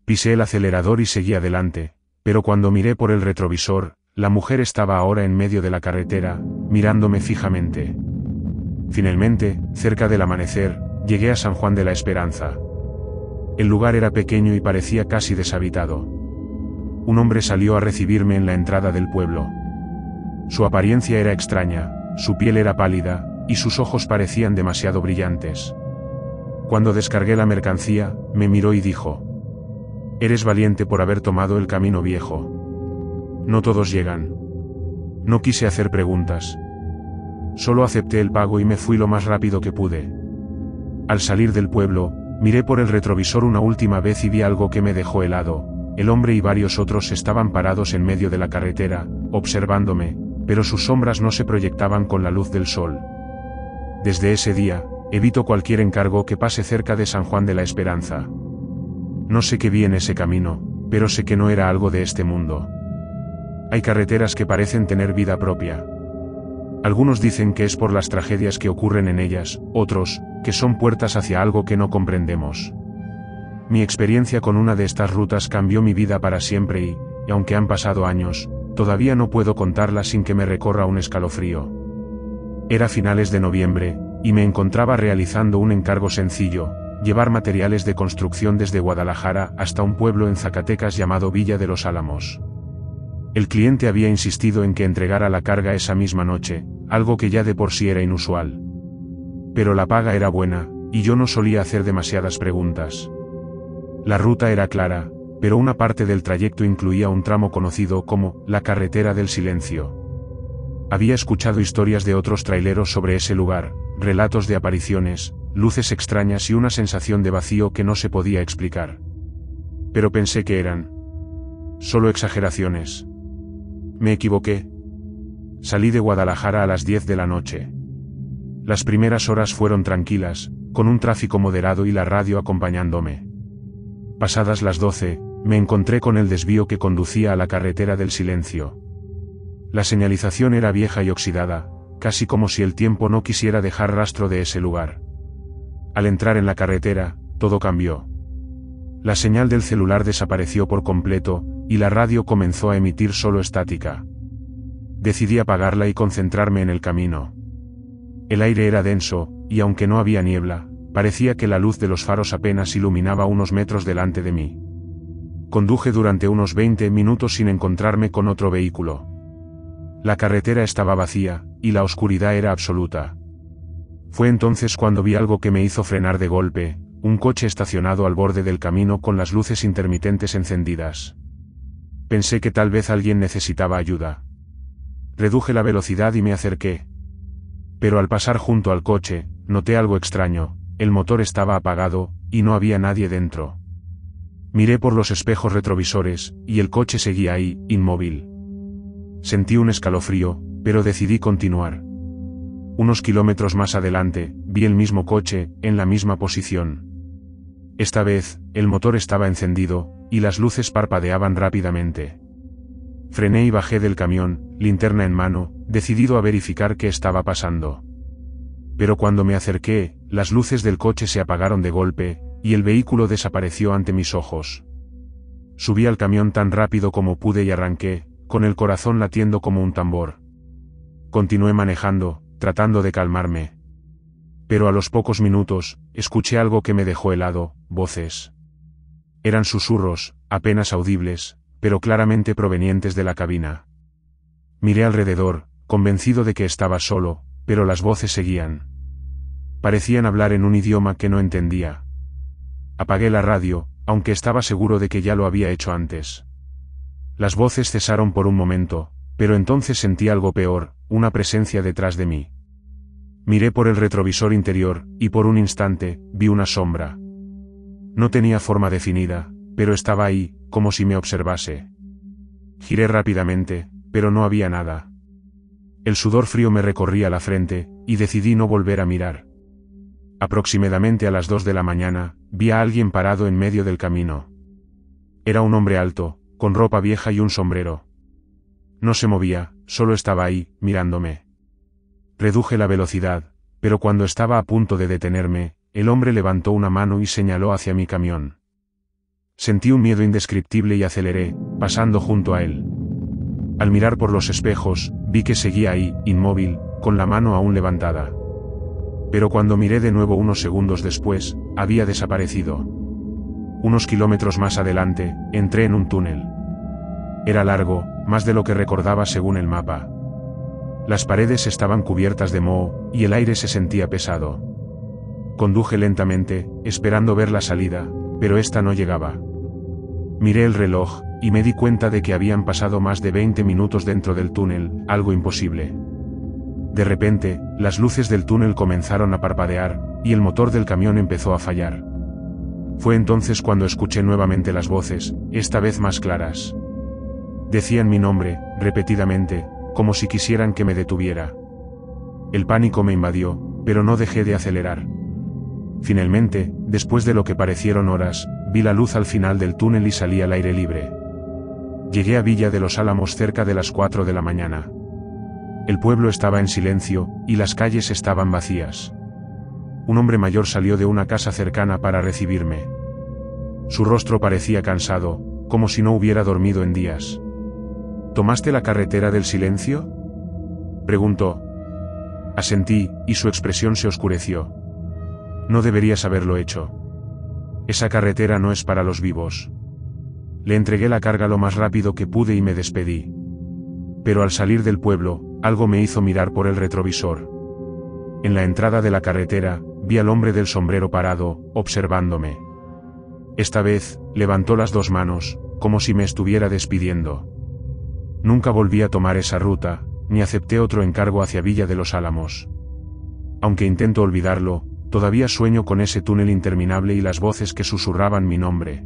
Pisé el acelerador y seguí adelante, pero cuando miré por el retrovisor, la mujer estaba ahora en medio de la carretera, mirándome fijamente. Finalmente, cerca del amanecer, llegué a San Juan de la Esperanza. El lugar era pequeño y parecía casi deshabitado. Un hombre salió a recibirme en la entrada del pueblo. Su apariencia era extraña, su piel era pálida, y sus ojos parecían demasiado brillantes. Cuando descargué la mercancía, me miró y dijo: «Eres valiente por haber tomado el camino viejo. No todos llegan». No quise hacer preguntas. Solo acepté el pago y me fui lo más rápido que pude. Al salir del pueblo, Miré por el retrovisor una última vez y vi algo que me dejó helado. El hombre y varios otros estaban parados en medio de la carretera, observándome, pero sus sombras no se proyectaban con la luz del sol. Desde ese día, evito cualquier encargo que pase cerca de San Juan de la Esperanza. No sé qué vi en ese camino, pero sé que no era algo de este mundo. Hay carreteras que parecen tener vida propia. Algunos dicen que es por las tragedias que ocurren en ellas, otros, que son puertas hacia algo que no comprendemos. Mi experiencia con una de estas rutas cambió mi vida para siempre y aunque han pasado años, todavía no puedo contarla sin que me recorra un escalofrío. Era finales de noviembre, y me encontraba realizando un encargo sencillo, llevar materiales de construcción desde Guadalajara hasta un pueblo en Zacatecas llamado Villa de los Álamos. El cliente había insistido en que entregara la carga esa misma noche, algo que ya de por sí era inusual. Pero la paga era buena, y yo no solía hacer demasiadas preguntas. La ruta era clara, pero una parte del trayecto incluía un tramo conocido como la Carretera del Silencio. Había escuchado historias de otros traileros sobre ese lugar, relatos de apariciones, luces extrañas y una sensación de vacío que no se podía explicar. Pero pensé que eran solo exageraciones. Me equivoqué. Salí de Guadalajara a las 10 de la noche. Las primeras horas fueron tranquilas, con un tráfico moderado y la radio acompañándome. Pasadas las 12, me encontré con el desvío que conducía a la Carretera del Silencio. La señalización era vieja y oxidada, casi como si el tiempo no quisiera dejar rastro de ese lugar. Al entrar en la carretera, todo cambió. La señal del celular desapareció por completo, y la radio comenzó a emitir solo estática. Decidí apagarla y concentrarme en el camino. El aire era denso, y aunque no había niebla, parecía que la luz de los faros apenas iluminaba unos metros delante de mí. Conduje durante unos 20 minutos sin encontrarme con otro vehículo. La carretera estaba vacía, y la oscuridad era absoluta. Fue entonces cuando vi algo que me hizo frenar de golpe, un coche estacionado al borde del camino con las luces intermitentes encendidas. Pensé que tal vez alguien necesitaba ayuda. Reduje la velocidad y me acerqué. Pero al pasar junto al coche, noté algo extraño, el motor estaba apagado, y no había nadie dentro. Miré por los espejos retrovisores, y el coche seguía ahí, inmóvil. Sentí un escalofrío, pero decidí continuar. Unos kilómetros más adelante, vi el mismo coche, en la misma posición. Esta vez, el motor estaba encendido, y las luces parpadeaban rápidamente. Frené y bajé del camión, linterna en mano, decidido a verificar qué estaba pasando. Pero cuando me acerqué, las luces del coche se apagaron de golpe, y el vehículo desapareció ante mis ojos. Subí al camión tan rápido como pude y arranqué, con el corazón latiendo como un tambor. Continué manejando, tratando de calmarme. Pero a los pocos minutos, escuché algo que me dejó helado, voces. Eran susurros, apenas audibles, pero claramente provenientes de la cabina. Miré alrededor, convencido de que estaba solo, pero las voces seguían. Parecían hablar en un idioma que no entendía. Apagué la radio, aunque estaba seguro de que ya lo había hecho antes. Las voces cesaron por un momento, pero entonces sentí algo peor, una presencia detrás de mí. Miré por el retrovisor interior, y por un instante, vi una sombra. No tenía forma definida, pero estaba ahí, como si me observase. Giré rápidamente, pero no había nada. El sudor frío me recorría la frente, y decidí no volver a mirar. Aproximadamente a las 2 de la mañana, vi a alguien parado en medio del camino. Era un hombre alto, con ropa vieja y un sombrero. No se movía, solo estaba ahí, mirándome. Reduje la velocidad, pero cuando estaba a punto de detenerme, el hombre levantó una mano y señaló hacia mi camión. Sentí un miedo indescriptible y aceleré, pasando junto a él. Al mirar por los espejos, vi que seguía ahí, inmóvil, con la mano aún levantada. Pero cuando miré de nuevo unos segundos después, había desaparecido. Unos kilómetros más adelante, entré en un túnel. Era largo, más de lo que recordaba según el mapa. Las paredes estaban cubiertas de moho, y el aire se sentía pesado. Conduje lentamente, esperando ver la salida, pero esta no llegaba. Miré el reloj, y me di cuenta de que habían pasado más de 20 minutos dentro del túnel, algo imposible. De repente, las luces del túnel comenzaron a parpadear, y el motor del camión empezó a fallar. Fue entonces cuando escuché nuevamente las voces, esta vez más claras. Decían mi nombre, repetidamente, como si quisieran que me detuviera. El pánico me invadió, pero no dejé de acelerar. Finalmente, después de lo que parecieron horas, vi la luz al final del túnel y salí al aire libre. Llegué a Villa de los Álamos cerca de las 4 de la mañana. El pueblo estaba en silencio, y las calles estaban vacías. Un hombre mayor salió de una casa cercana para recibirme. Su rostro parecía cansado, como si no hubiera dormido en días. ¿Tomaste la carretera del silencio?, preguntó. Asentí, y su expresión se oscureció. No deberías haberlo hecho. Esa carretera no es para los vivos. Le entregué la carga lo más rápido que pude y me despedí. Pero al salir del pueblo, algo me hizo mirar por el retrovisor. En la entrada de la carretera, vi al hombre del sombrero parado, observándome. Esta vez, levantó las dos manos, como si me estuviera despidiendo. Nunca volví a tomar esa ruta, ni acepté otro encargo hacia Villa de los Álamos. Aunque intento olvidarlo, todavía sueño con ese túnel interminable y las voces que susurraban mi nombre.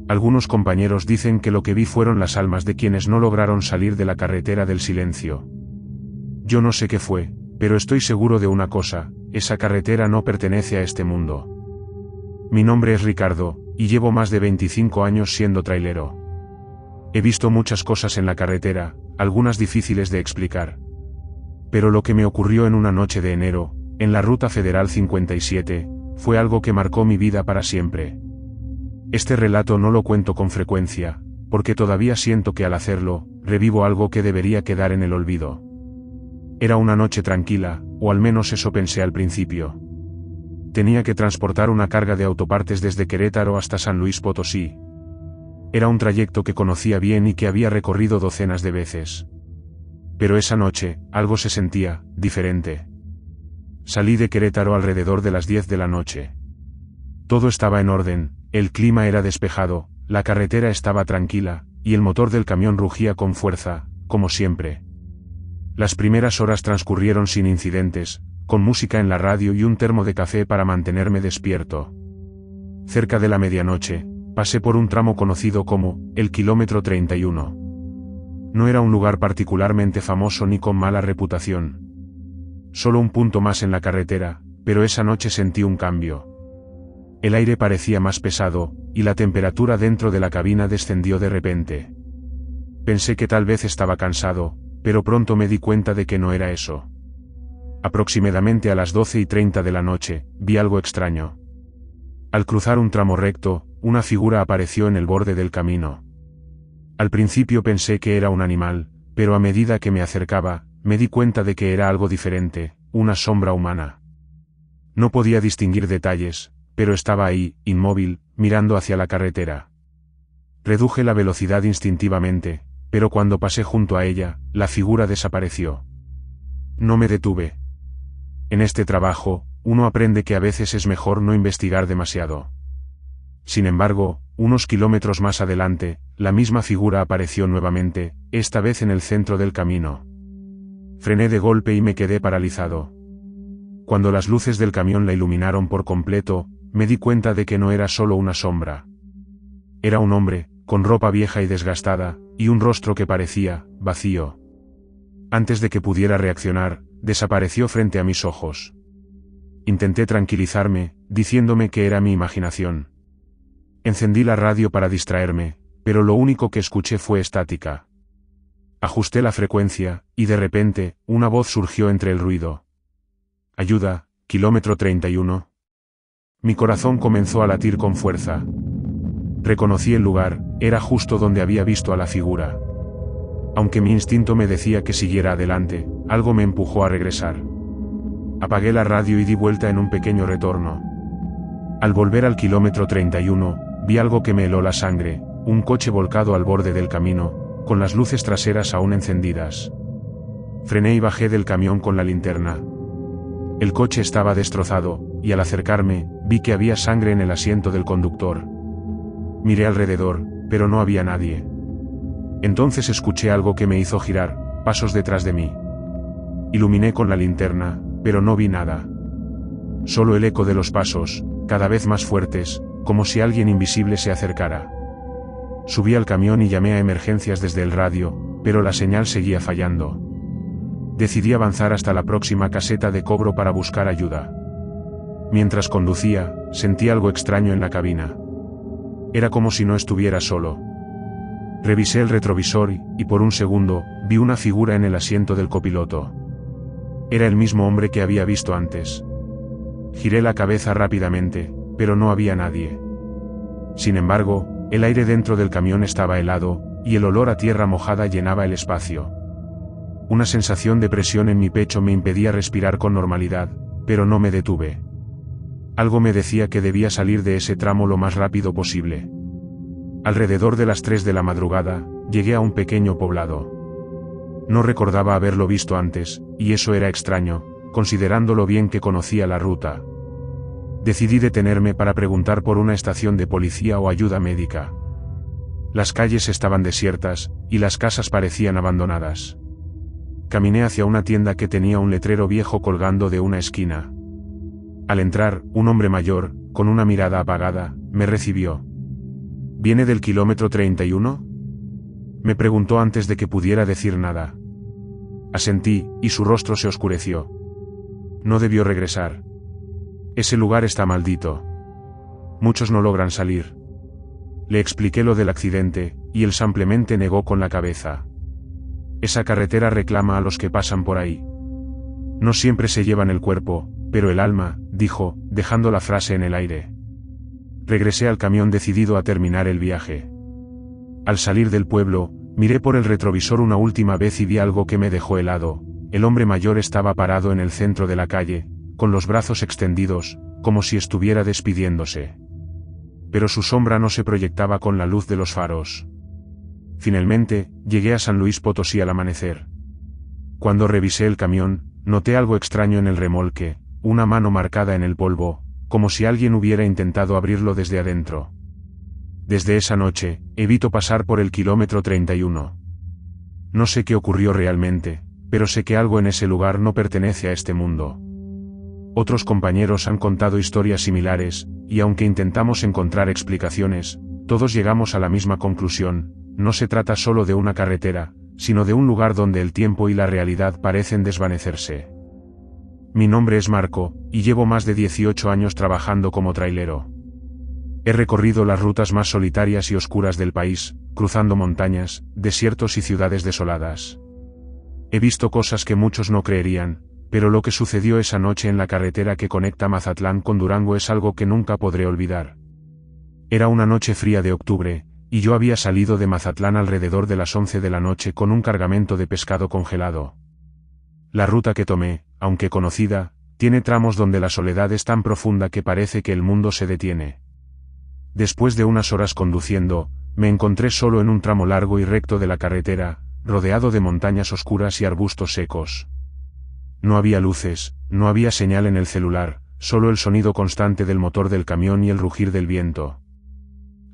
Algunos compañeros dicen que lo que vi fueron las almas de quienes no lograron salir de la carretera del silencio. Yo no sé qué fue, pero estoy seguro de una cosa, esa carretera no pertenece a este mundo. Mi nombre es Ricardo, y llevo más de 25 años siendo trailero. He visto muchas cosas en la carretera, algunas difíciles de explicar. Pero lo que me ocurrió en una noche de enero, en la Ruta Federal 57, fue algo que marcó mi vida para siempre. Este relato no lo cuento con frecuencia, porque todavía siento que al hacerlo, revivo algo que debería quedar en el olvido. Era una noche tranquila, o al menos eso pensé al principio. Tenía que transportar una carga de autopartes desde Querétaro hasta San Luis Potosí. Era un trayecto que conocía bien y que había recorrido docenas de veces. Pero esa noche, algo se sentía diferente. Salí de Querétaro alrededor de las 10 de la noche. Todo estaba en orden, el clima era despejado, la carretera estaba tranquila, y el motor del camión rugía con fuerza, como siempre. Las primeras horas transcurrieron sin incidentes, con música en la radio y un termo de café para mantenerme despierto. Cerca de la medianoche, pasé por un tramo conocido como el kilómetro 31. No era un lugar particularmente famoso ni con mala reputación. Solo un punto más en la carretera, pero esa noche sentí un cambio. El aire parecía más pesado, y la temperatura dentro de la cabina descendió de repente. Pensé que tal vez estaba cansado, pero pronto me di cuenta de que no era eso. Aproximadamente a las 12:30 de la noche, vi algo extraño. Al cruzar un tramo recto, una figura apareció en el borde del camino. Al principio pensé que era un animal, pero a medida que me acercaba, me di cuenta de que era algo diferente, una sombra humana. No podía distinguir detalles, pero estaba ahí, inmóvil, mirando hacia la carretera. Reduje la velocidad instintivamente, pero cuando pasé junto a ella, la figura desapareció. No me detuve. En este trabajo, uno aprende que a veces es mejor no investigar demasiado. Sin embargo, unos kilómetros más adelante, la misma figura apareció nuevamente, esta vez en el centro del camino. Frené de golpe y me quedé paralizado. Cuando las luces del camión la iluminaron por completo, me di cuenta de que no era solo una sombra. Era un hombre, con ropa vieja y desgastada, y un rostro que parecía vacío. Antes de que pudiera reaccionar, desapareció frente a mis ojos. Intenté tranquilizarme, diciéndome que era mi imaginación. Encendí la radio para distraerme, pero lo único que escuché fue estática. Ajusté la frecuencia, y de repente, una voz surgió entre el ruido. «Ayuda, kilómetro 31». Mi corazón comenzó a latir con fuerza. Reconocí el lugar, era justo donde había visto a la figura. Aunque mi instinto me decía que siguiera adelante, algo me empujó a regresar. Apagué la radio y di vuelta en un pequeño retorno. Al volver al kilómetro 31, vi algo que me heló la sangre, un coche volcado al borde del camino, con las luces traseras aún encendidas. Frené y bajé del camión con la linterna. El coche estaba destrozado, y al acercarme, vi que había sangre en el asiento del conductor. Miré alrededor, pero no había nadie. Entonces escuché algo que me hizo girar, pasos detrás de mí. Iluminé con la linterna, pero no vi nada. Solo el eco de los pasos, cada vez más fuertes, como si alguien invisible se acercara. Subí al camión y llamé a emergencias desde el radio, pero la señal seguía fallando. Decidí avanzar hasta la próxima caseta de cobro para buscar ayuda. Mientras conducía, sentí algo extraño en la cabina. Era como si no estuviera solo. Revisé el retrovisor y por un segundo, vi una figura en el asiento del copiloto. Era el mismo hombre que había visto antes. Giré la cabeza rápidamente, pero no había nadie. Sin embargo, el aire dentro del camión estaba helado, y el olor a tierra mojada llenaba el espacio. Una sensación de presión en mi pecho me impedía respirar con normalidad, pero no me detuve. Algo me decía que debía salir de ese tramo lo más rápido posible. Alrededor de las 3 de la madrugada, llegué a un pequeño poblado. No recordaba haberlo visto antes, y eso era extraño, considerando lo bien que conocía la ruta. Decidí detenerme para preguntar por una estación de policía o ayuda médica. Las calles estaban desiertas, y las casas parecían abandonadas. Caminé hacia una tienda que tenía un letrero viejo colgando de una esquina. Al entrar, un hombre mayor, con una mirada apagada, me recibió. ¿Viene del kilómetro 31? Me preguntó antes de que pudiera decir nada. Asentí, y su rostro se oscureció. No debió regresar. Ese lugar está maldito. Muchos no logran salir. Le expliqué lo del accidente, y él simplemente negó con la cabeza. Esa carretera reclama a los que pasan por ahí. No siempre se llevan el cuerpo, pero el alma, dijo, dejando la frase en el aire. Regresé al camión decidido a terminar el viaje. Al salir del pueblo, miré por el retrovisor una última vez y vi algo que me dejó helado. El hombre mayor estaba parado en el centro de la calle, con los brazos extendidos, como si estuviera despidiéndose. Pero su sombra no se proyectaba con la luz de los faros. Finalmente, llegué a San Luis Potosí al amanecer. Cuando revisé el camión, noté algo extraño en el remolque, una mano marcada en el polvo, como si alguien hubiera intentado abrirlo desde adentro. Desde esa noche, evito pasar por el kilómetro 31. No sé qué ocurrió realmente, pero sé que algo en ese lugar no pertenece a este mundo. Otros compañeros han contado historias similares, y aunque intentamos encontrar explicaciones, todos llegamos a la misma conclusión: no se trata solo de una carretera, sino de un lugar donde el tiempo y la realidad parecen desvanecerse. Mi nombre es Marco, y llevo más de 18 años trabajando como trailero. He recorrido las rutas más solitarias y oscuras del país, cruzando montañas, desiertos y ciudades desoladas. He visto cosas que muchos no creerían, pero lo que sucedió esa noche en la carretera que conecta Mazatlán con Durango es algo que nunca podré olvidar. Era una noche fría de octubre, y yo había salido de Mazatlán alrededor de las 11 de la noche con un cargamento de pescado congelado. La ruta que tomé, aunque conocida, tiene tramos donde la soledad es tan profunda que parece que el mundo se detiene. Después de unas horas conduciendo, me encontré solo en un tramo largo y recto de la carretera, rodeado de montañas oscuras y arbustos secos. No había luces, no había señal en el celular, solo el sonido constante del motor del camión y el rugir del viento.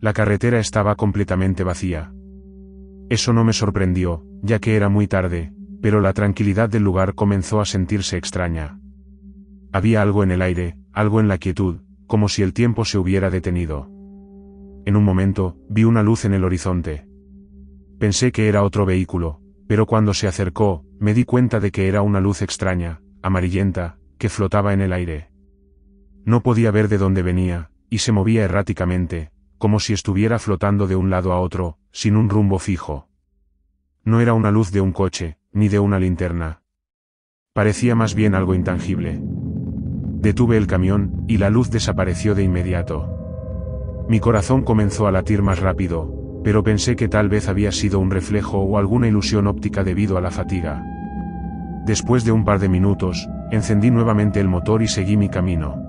La carretera estaba completamente vacía. Eso no me sorprendió, ya que era muy tarde, pero la tranquilidad del lugar comenzó a sentirse extraña. Había algo en el aire, algo en la quietud, como si el tiempo se hubiera detenido. En un momento, vi una luz en el horizonte. Pensé que era otro vehículo, pero cuando se acercó, me di cuenta de que era una luz extraña, amarillenta, que flotaba en el aire. No podía ver de dónde venía, y se movía erráticamente, como si estuviera flotando de un lado a otro, sin un rumbo fijo. No era una luz de un coche, ni de una linterna. Parecía más bien algo intangible. Detuve el camión, y la luz desapareció de inmediato. Mi corazón comenzó a latir más rápido, pero pensé que tal vez había sido un reflejo o alguna ilusión óptica debido a la fatiga. Después de un par de minutos, encendí nuevamente el motor y seguí mi camino.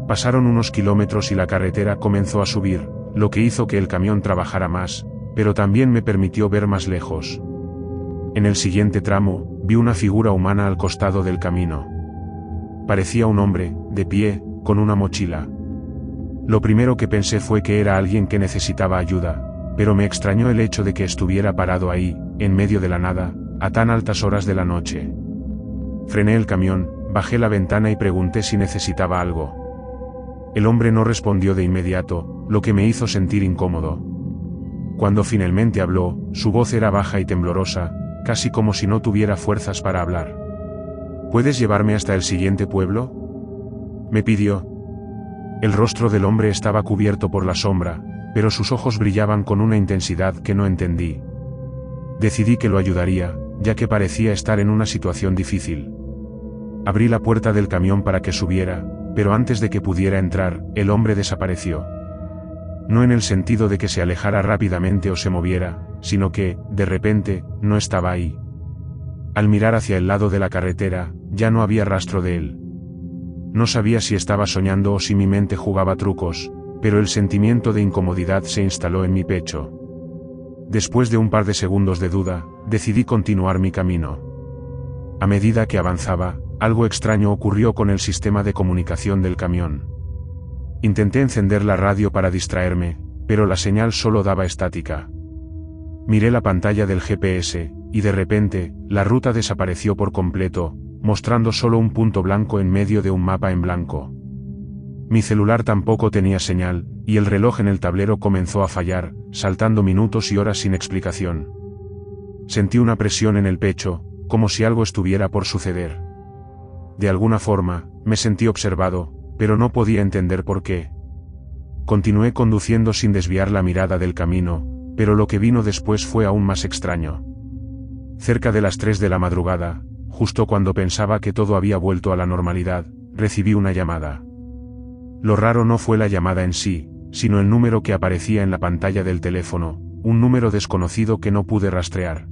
Pasaron unos kilómetros y la carretera comenzó a subir, lo que hizo que el camión trabajara más, pero también me permitió ver más lejos. En el siguiente tramo, vi una figura humana al costado del camino. Parecía un hombre, de pie, con una mochila. Lo primero que pensé fue que era alguien que necesitaba ayuda, pero me extrañó el hecho de que estuviera parado ahí, en medio de la nada, a tan altas horas de la noche. Frené el camión, bajé la ventana y pregunté si necesitaba algo. El hombre no respondió de inmediato, lo que me hizo sentir incómodo. Cuando finalmente habló, su voz era baja y temblorosa, casi como si no tuviera fuerzas para hablar. ¿Puedes llevarme hasta el siguiente pueblo?, me pidió. El rostro del hombre estaba cubierto por la sombra, pero sus ojos brillaban con una intensidad que no entendí. Decidí que lo ayudaría, ya que parecía estar en una situación difícil. Abrí la puerta del camión para que subiera, pero antes de que pudiera entrar, el hombre desapareció. No en el sentido de que se alejara rápidamente o se moviera, sino que, de repente, no estaba ahí. Al mirar hacia el lado de la carretera, ya no había rastro de él. No sabía si estaba soñando o si mi mente jugaba trucos, pero el sentimiento de incomodidad se instaló en mi pecho. Después de un par de segundos de duda, decidí continuar mi camino. A medida que avanzaba, algo extraño ocurrió con el sistema de comunicación del camión. Intenté encender la radio para distraerme, pero la señal solo daba estática. Miré la pantalla del GPS, y de repente, la ruta desapareció por completo, mostrando solo un punto blanco en medio de un mapa en blanco. Mi celular tampoco tenía señal, y el reloj en el tablero comenzó a fallar, saltando minutos y horas sin explicación. Sentí una presión en el pecho, como si algo estuviera por suceder. De alguna forma, me sentí observado, pero no podía entender por qué. Continué conduciendo sin desviar la mirada del camino, pero lo que vino después fue aún más extraño. Cerca de las 3 de la madrugada, justo cuando pensaba que todo había vuelto a la normalidad, recibí una llamada. Lo raro no fue la llamada en sí, sino el número que aparecía en la pantalla del teléfono, un número desconocido que no pude rastrear.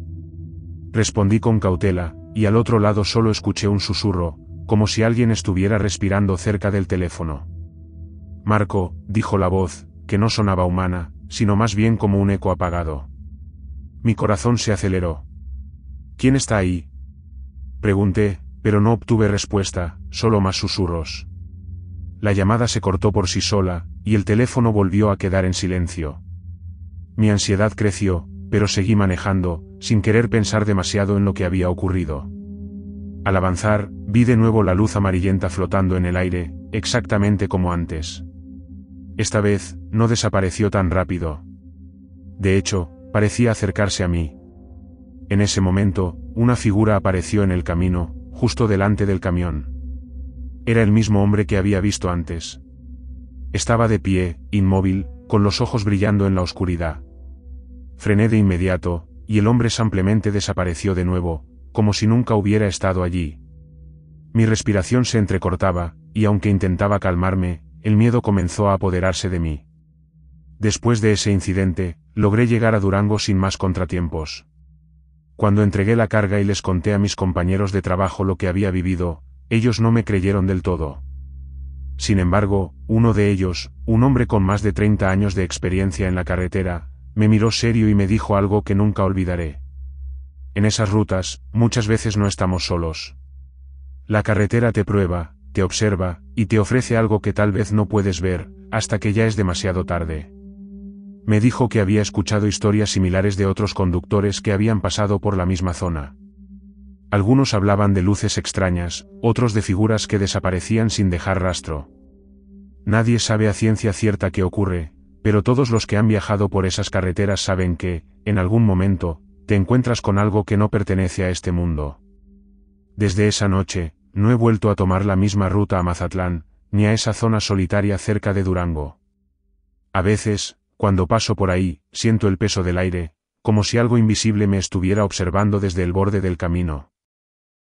Respondí con cautela, y al otro lado solo escuché un susurro, como si alguien estuviera respirando cerca del teléfono. Marco, dijo la voz, que no sonaba humana, sino más bien como un eco apagado. Mi corazón se aceleró. ¿Quién está ahí?, pregunté, pero no obtuve respuesta, solo más susurros. La llamada se cortó por sí sola, y el teléfono volvió a quedar en silencio. Mi ansiedad creció, pero seguí manejando, sin querer pensar demasiado en lo que había ocurrido. Al avanzar, vi de nuevo la luz amarillenta flotando en el aire, exactamente como antes. Esta vez, no desapareció tan rápido. De hecho, parecía acercarse a mí. En ese momento, una figura apareció en el camino, justo delante del camión. Era el mismo hombre que había visto antes. Estaba de pie, inmóvil, con los ojos brillando en la oscuridad. Frené de inmediato, y el hombre simplemente desapareció de nuevo, como si nunca hubiera estado allí. Mi respiración se entrecortaba, y aunque intentaba calmarme, el miedo comenzó a apoderarse de mí. Después de ese incidente, logré llegar a Durango sin más contratiempos. Cuando entregué la carga y les conté a mis compañeros de trabajo lo que había vivido, ellos no me creyeron del todo. Sin embargo, uno de ellos, un hombre con más de 30 años de experiencia en la carretera, me miró serio y me dijo algo que nunca olvidaré. En esas rutas, muchas veces no estamos solos. La carretera te prueba, te observa, y te ofrece algo que tal vez no puedes ver, hasta que ya es demasiado tarde. Me dijo que había escuchado historias similares de otros conductores que habían pasado por la misma zona. Algunos hablaban de luces extrañas, otros de figuras que desaparecían sin dejar rastro. Nadie sabe a ciencia cierta qué ocurre, pero todos los que han viajado por esas carreteras saben que, en algún momento, te encuentras con algo que no pertenece a este mundo. Desde esa noche, no he vuelto a tomar la misma ruta a Mazatlán, ni a esa zona solitaria cerca de Durango. A veces, cuando paso por ahí, siento el peso del aire, como si algo invisible me estuviera observando desde el borde del camino.